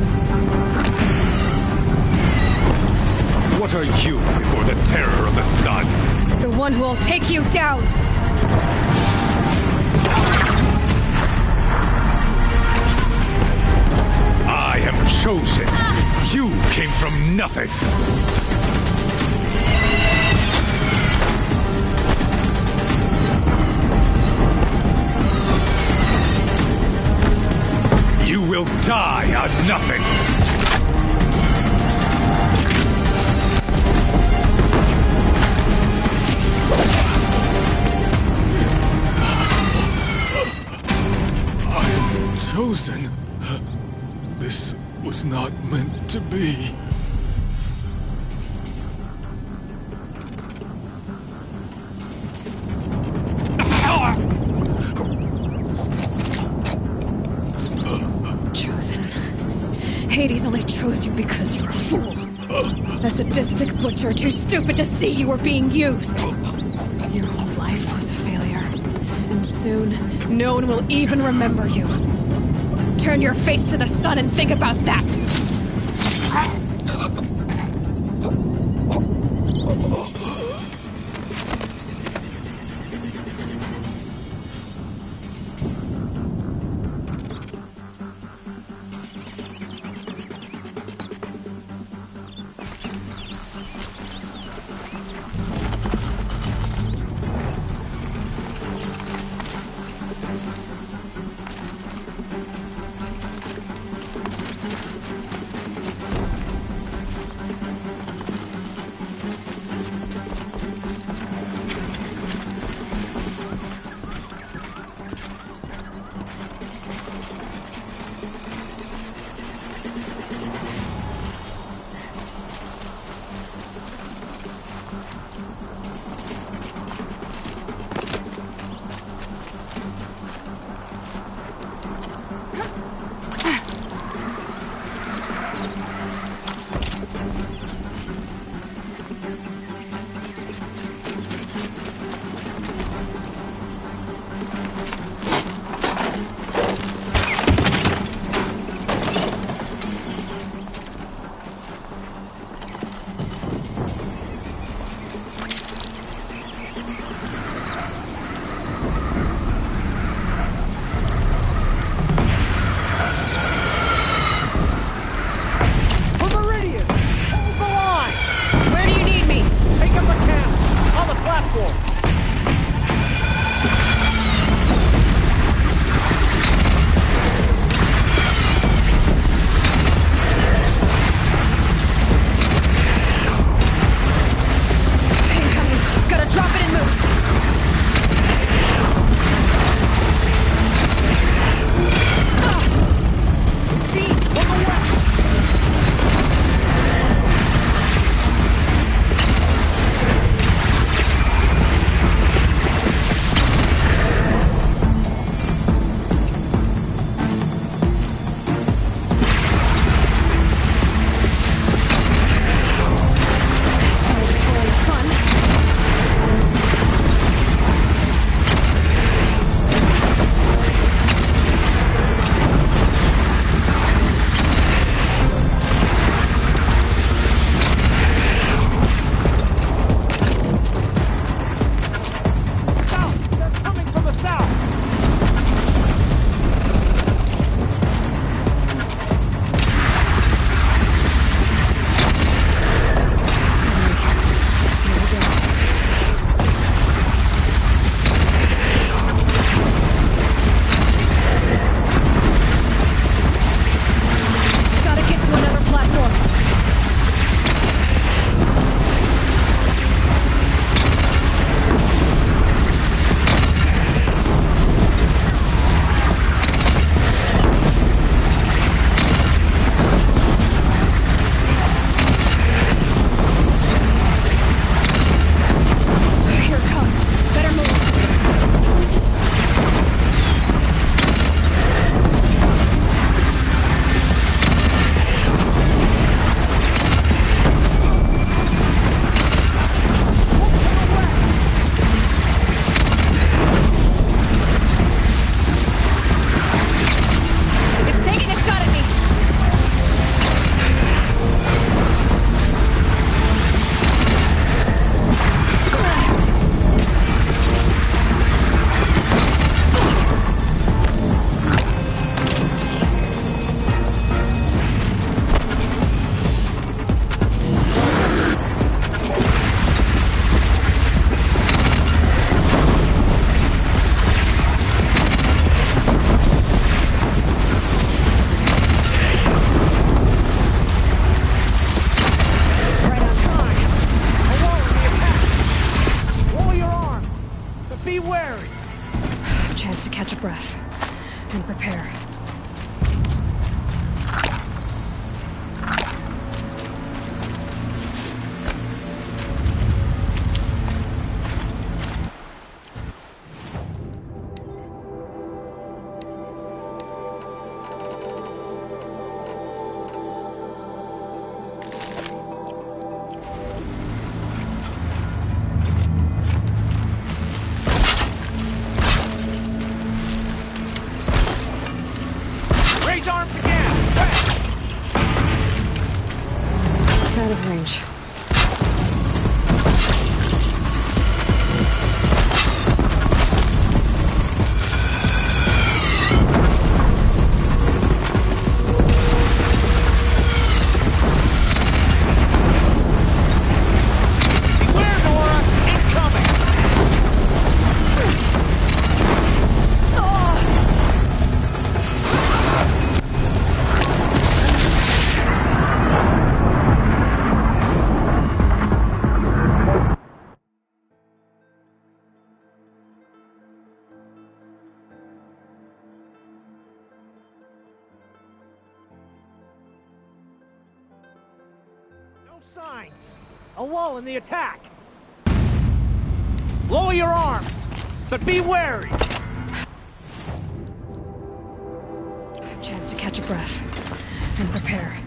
What are you before the terror of the sun? The one who will take you down! I am chosen. You came from nothing. You will die on nothing! I'm chosen. This was not meant to be. Hades only chose you because you're a fool. A sadistic butcher too stupid to see you were being used. Your whole life was a failure. And soon, no one will even remember you. Turn your face to the sun and think about that! breath and prepare. Out of range. Signs! A wall in the attack! Lower your arms, but be wary! Chance to catch a breath and prepare.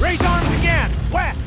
Raise arms again! West!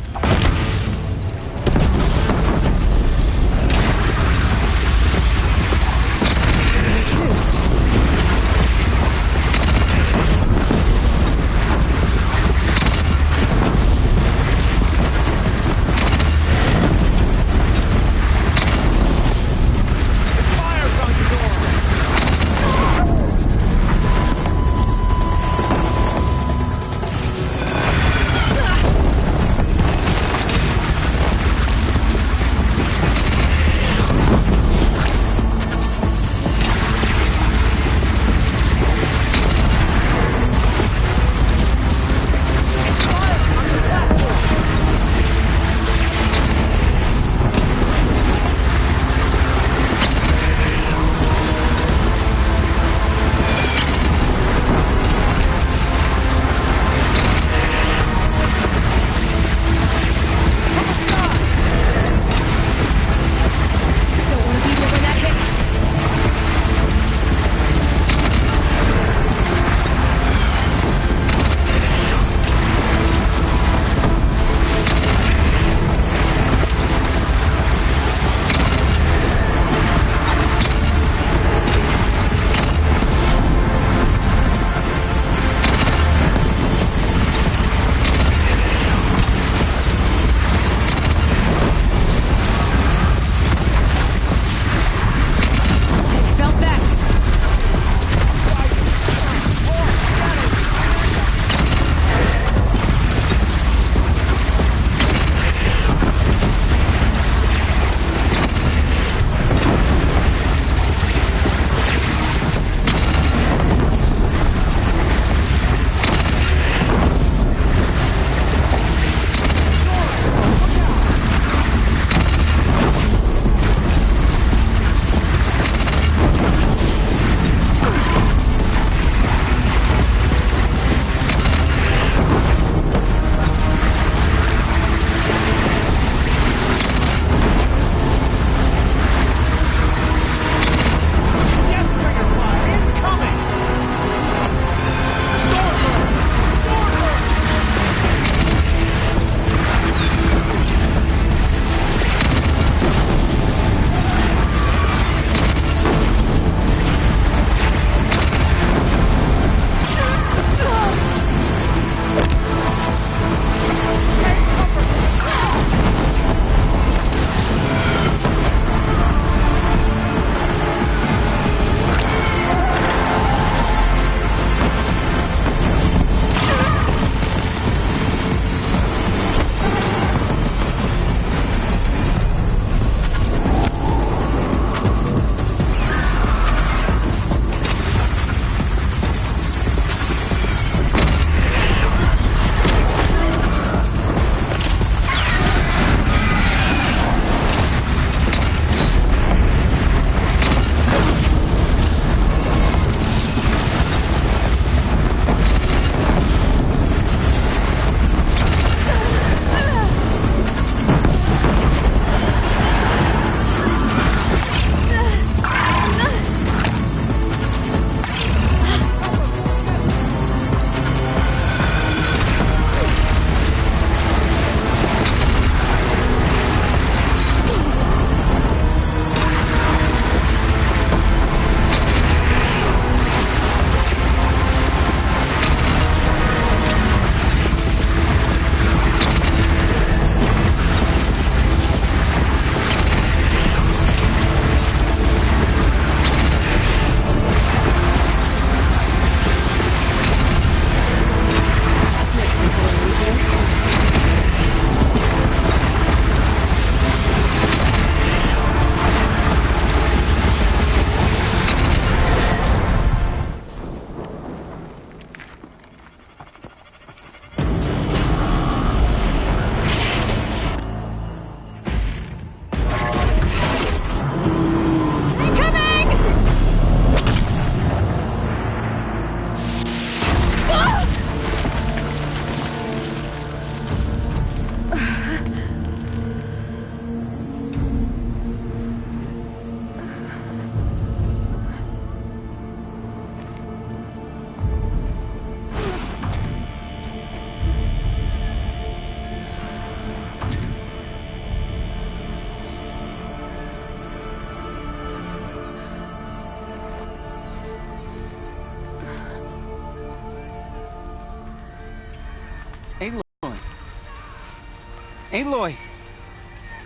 Aloy!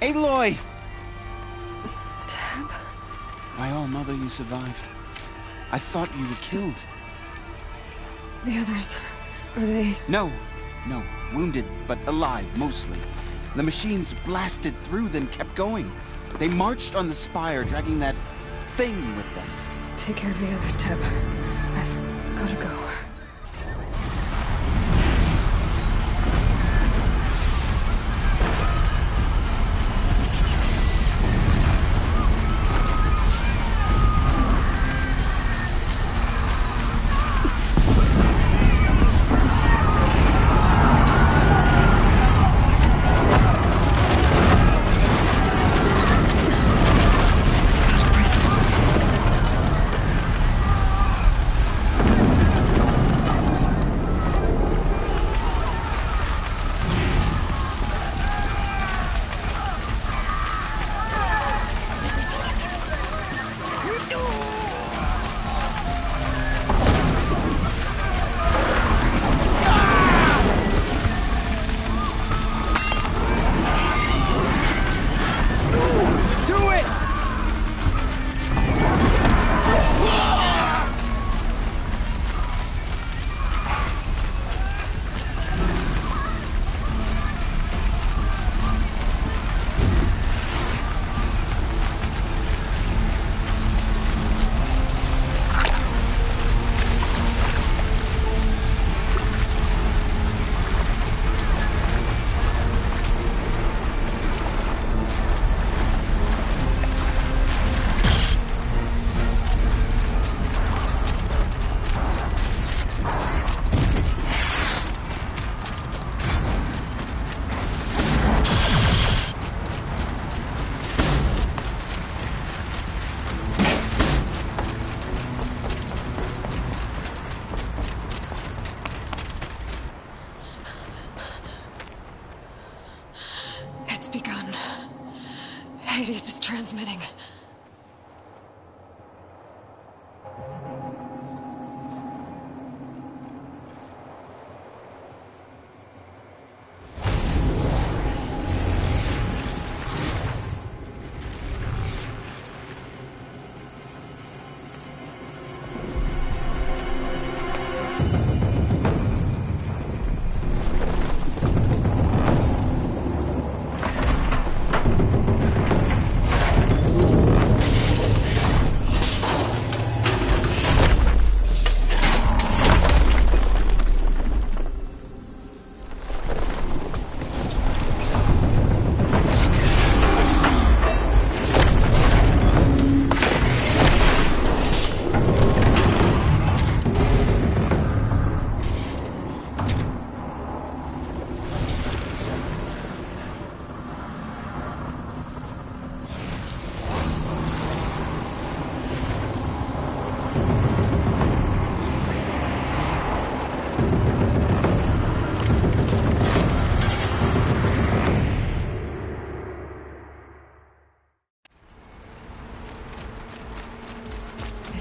Aloy! Teb? My all mother, you survived. I thought you were killed. The others, are they... No. Wounded, but alive, mostly. The machines blasted through, then kept going. They marched on the spire, dragging that thing with them. Take care of the others, Teb. I've gotta go. Hades is transmitting.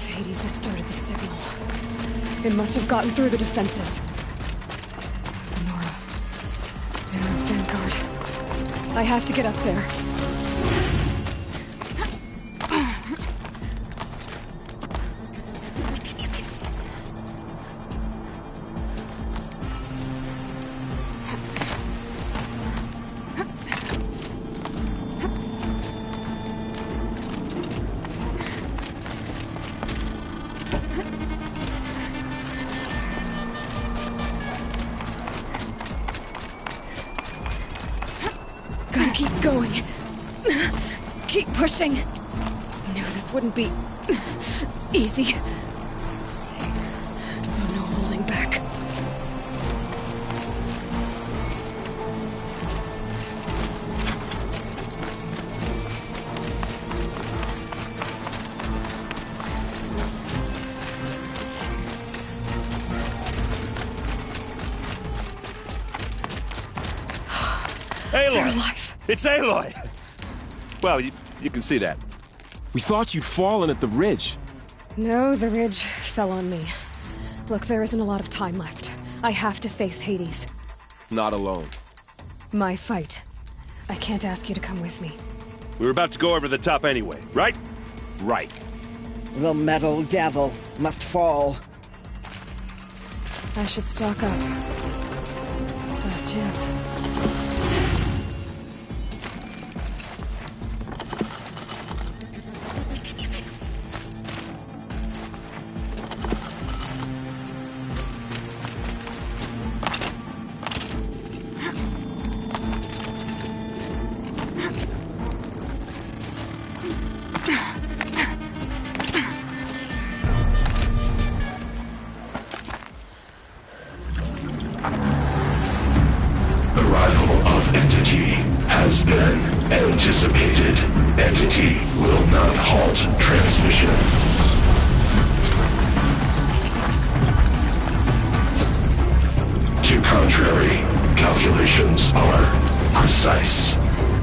Hades has started the signal. It must have gotten through the defenses. Nora. You're on stand guard. I have to get up there. Gotta keep going. Keep pushing. Knew this wouldn't be easy. So no holding back. Aloy! It's Aloy! Well, you can see that. We thought you'd fallen at the ridge. No, the ridge fell on me. Look, there isn't a lot of time left. I have to face Hades. Not alone. My fight I can't ask you to come with me. We were about to go over the top anyway, right? Right. The metal devil must fall. I should stock up. Last chance. Anticipated. Entity will not halt transmission. To contrary, calculations are precise.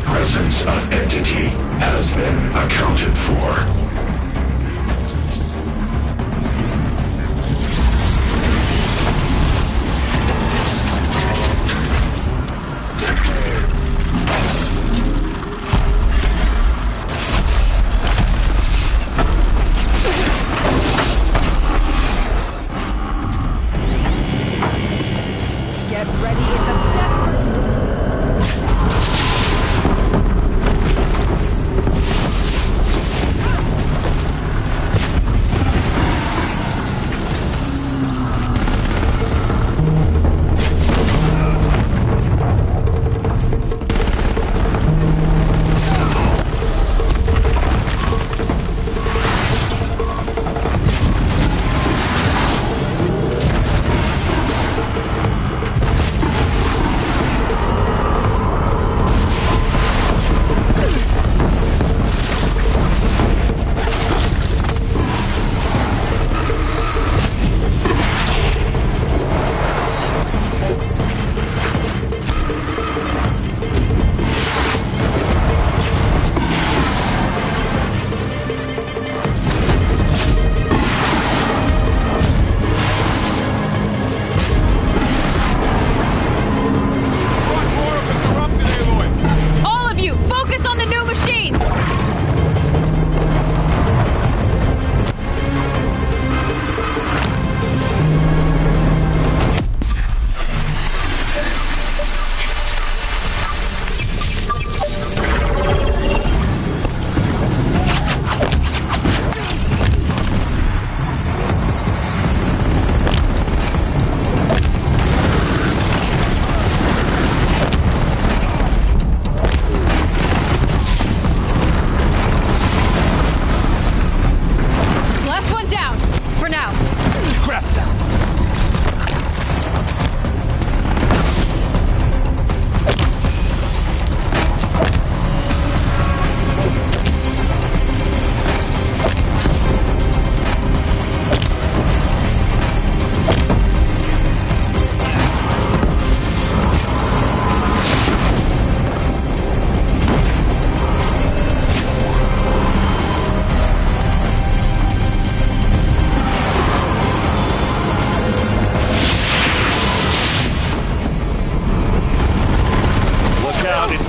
Presence of entity has been accounted for.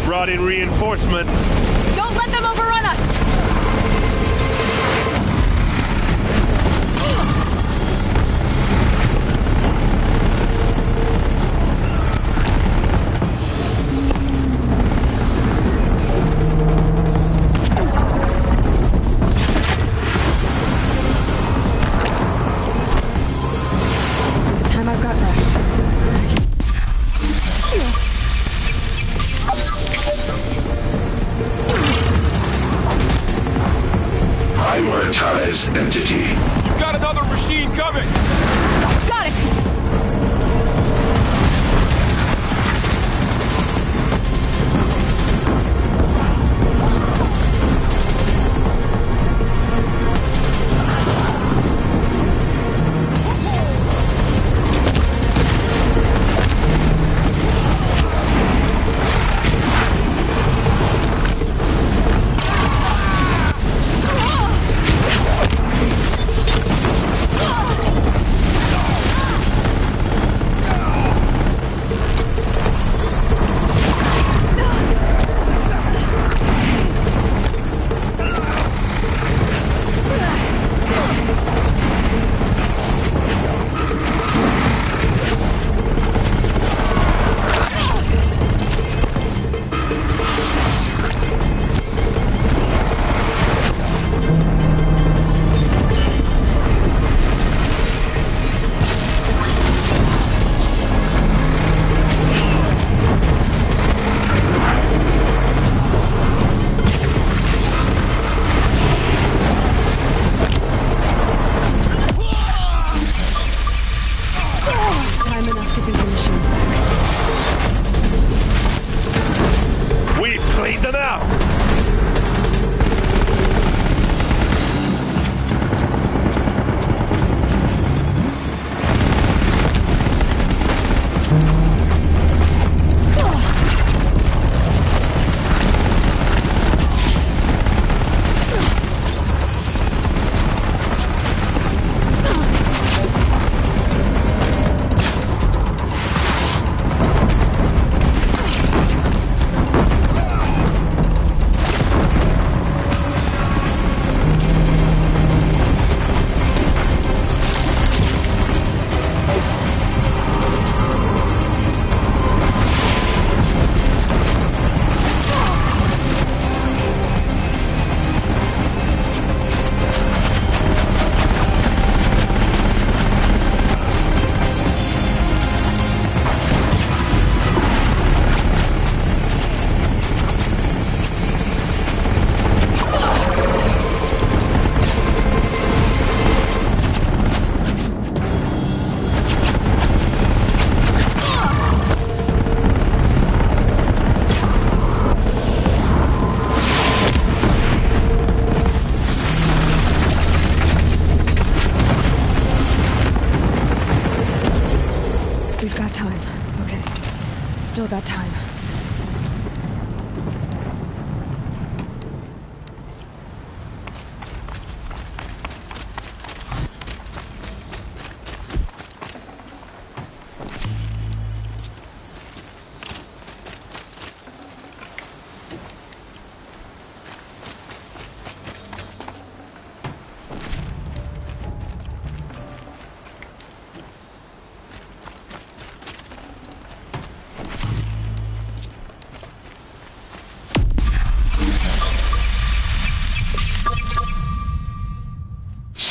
Brought in reinforcements. Don't let them overrun us! Time I've got left. Prioritize entity. You've got another machine coming! Got it!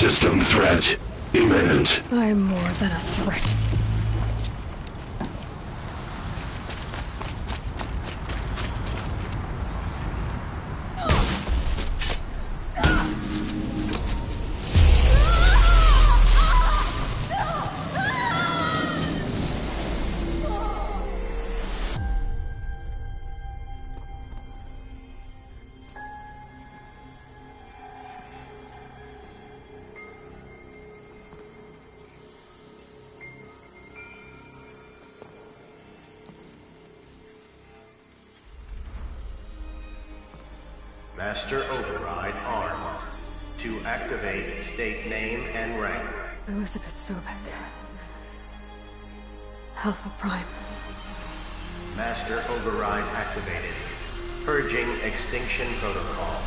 System threat imminent. I'm more than a threat. Master Override armed. To activate, state name and rank. Elizabeth Sobek. Alpha Prime. Master Override activated. Purging extinction protocol.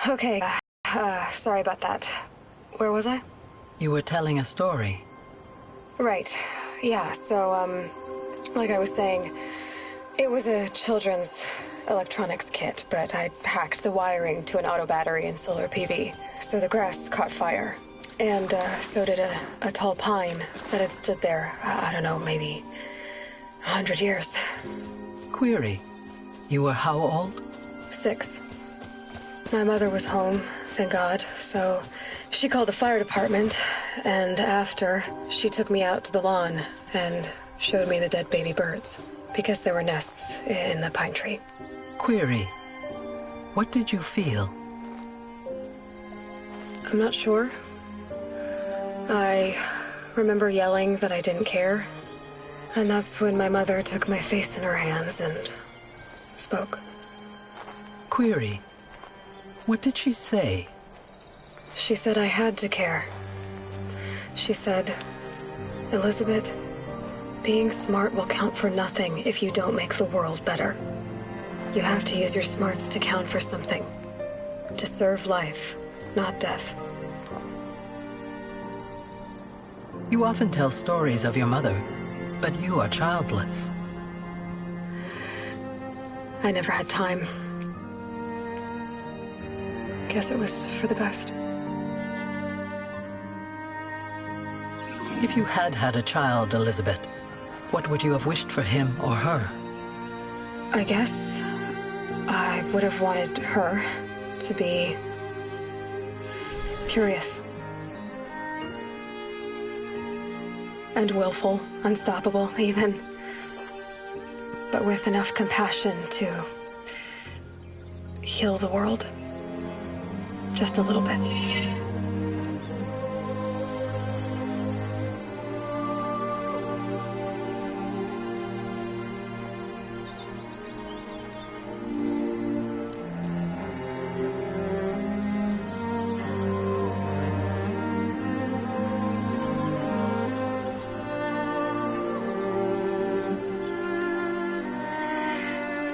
Okay, sorry about that. Where was I? You were telling a story. Right. Yeah, so, like I was saying, it was a children's electronics kit, but I'd hacked the wiring to an auto battery and solar PV. So the grass caught fire. And, so did a tall pine that had stood there, I don't know, maybe 100 years. Query. You were how old? 6. My mother was home, thank God, so she called the fire department, and after, she took me out to the lawn and showed me the dead baby birds, because there were nests in the pine tree. Query. What did you feel? I'm not sure. I remember yelling that I didn't care, and that's when my mother took my face in her hands and spoke. Query. What did she say? She said I had to care. She said, Elizabeth, being smart will count for nothing if you don't make the world better. You have to use your smarts to count for something. To serve life, not death. You often tell stories of your mother, but you are childless. I never had time. Guess it was for the best. If you had had a child, Elizabeth, what would you have wished for him or her? I guess I would have wanted her to be curious. And willful, unstoppable, even. But with enough compassion to heal the world. Just a little bit.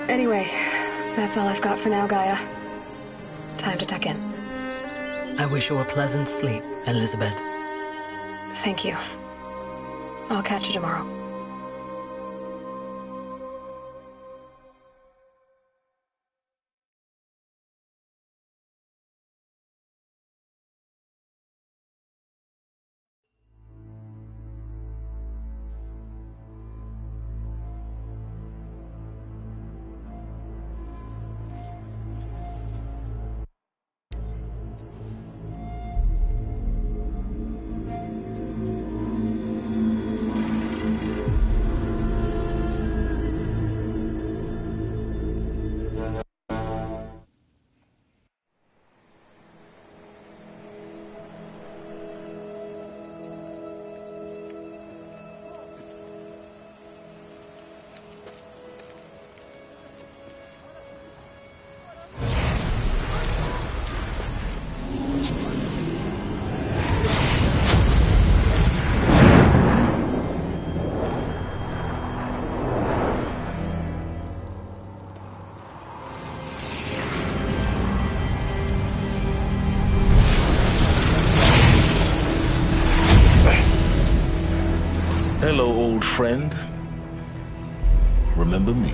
Anyway, that's all I've got for now, Gaia. Time to tuck in. I wish you a pleasant sleep, Elizabeth. Thank you. I'll catch you tomorrow. Hello, old friend. Remember me?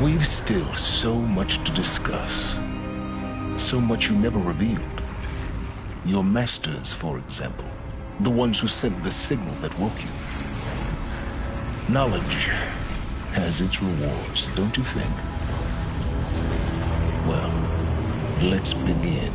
We've still so much to discuss. So much you never revealed. Your masters, for example. The ones who sent the signal that woke you. Knowledge has its rewards, don't you think? Well, let's begin.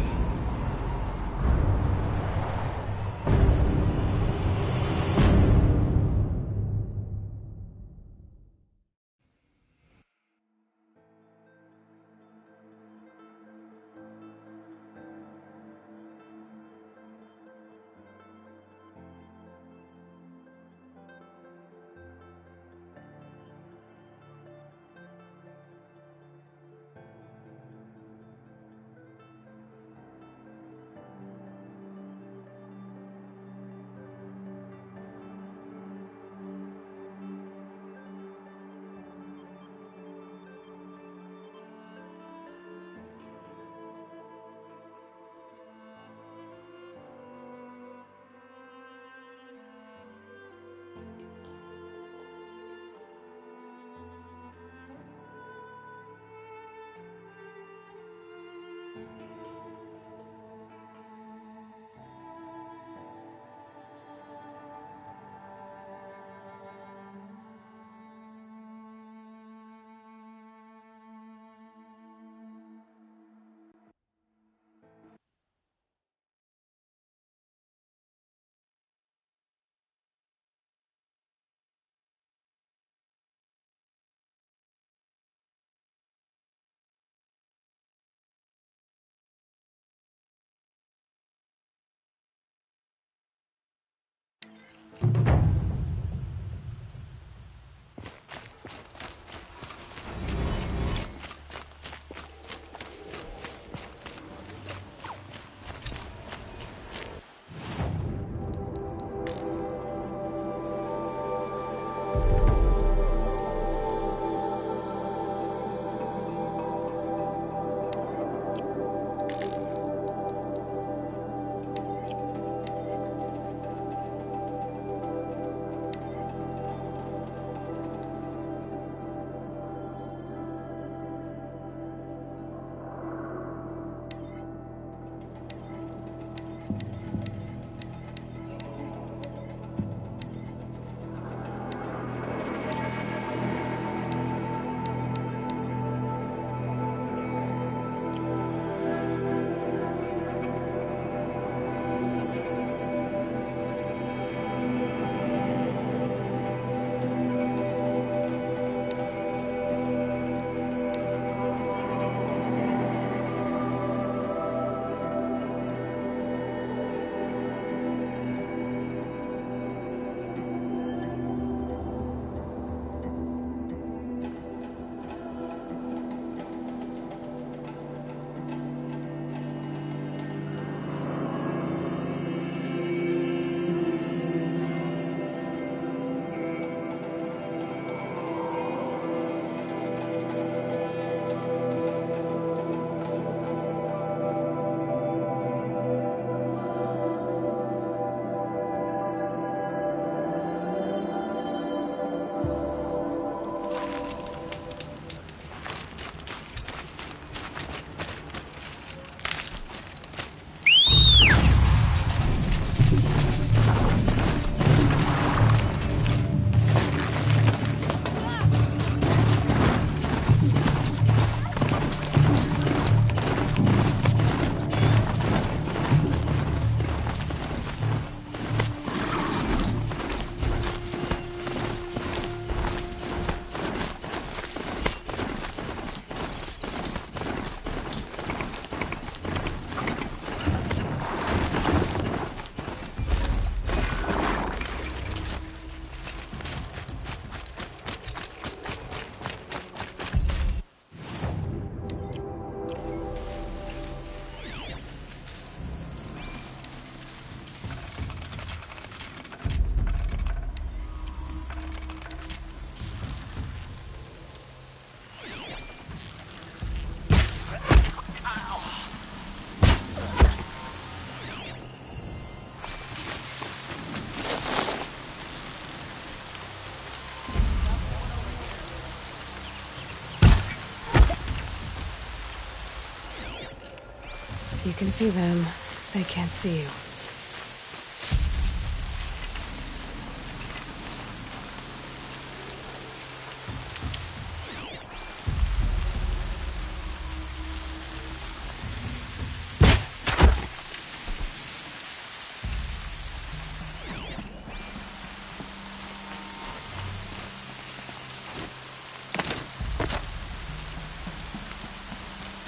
You can see them. They can't see you.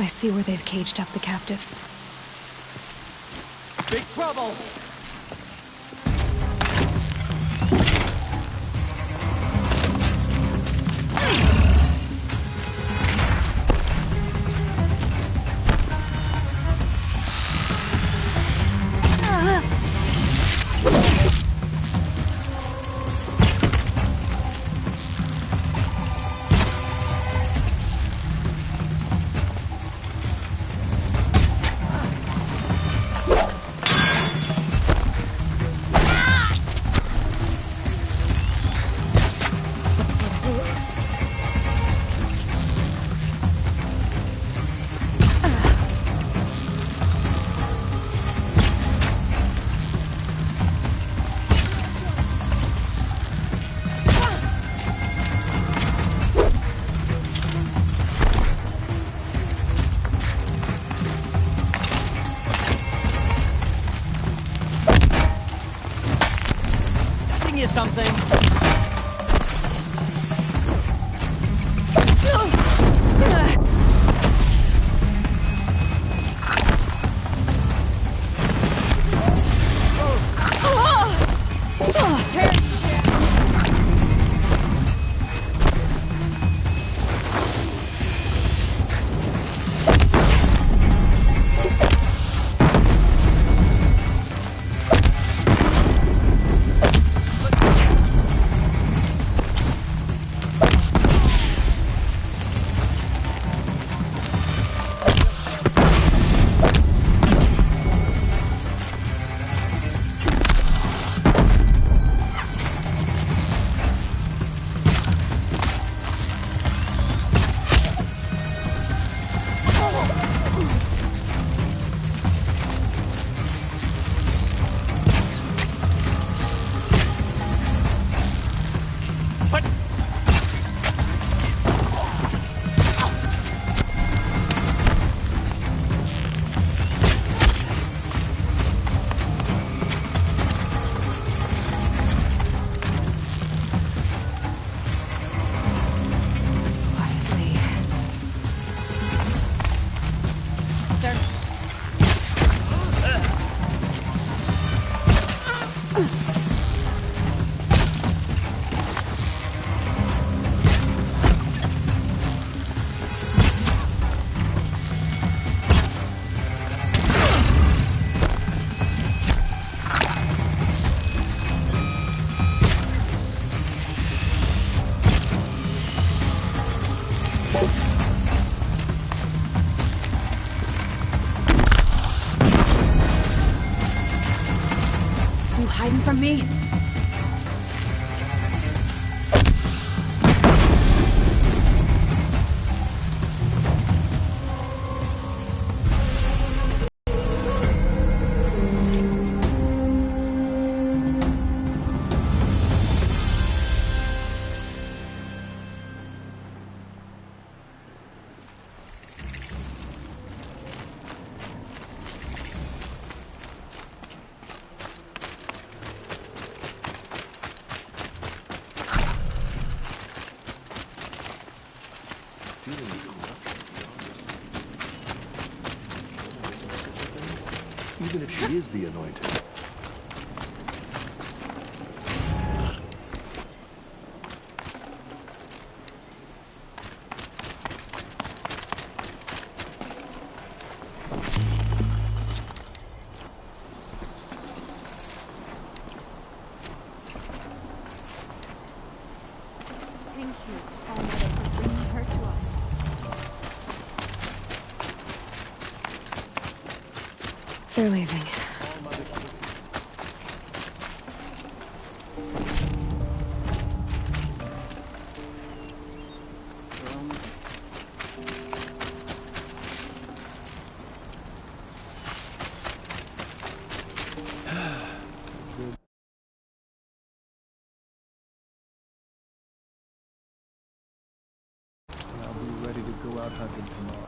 I see where they've caged up the captives. Big trouble! You something. Hiding from me? Even if she is the Anointed. Thank you, All Mother, for bringing her to us. They're leaving. Arhab in Tamar.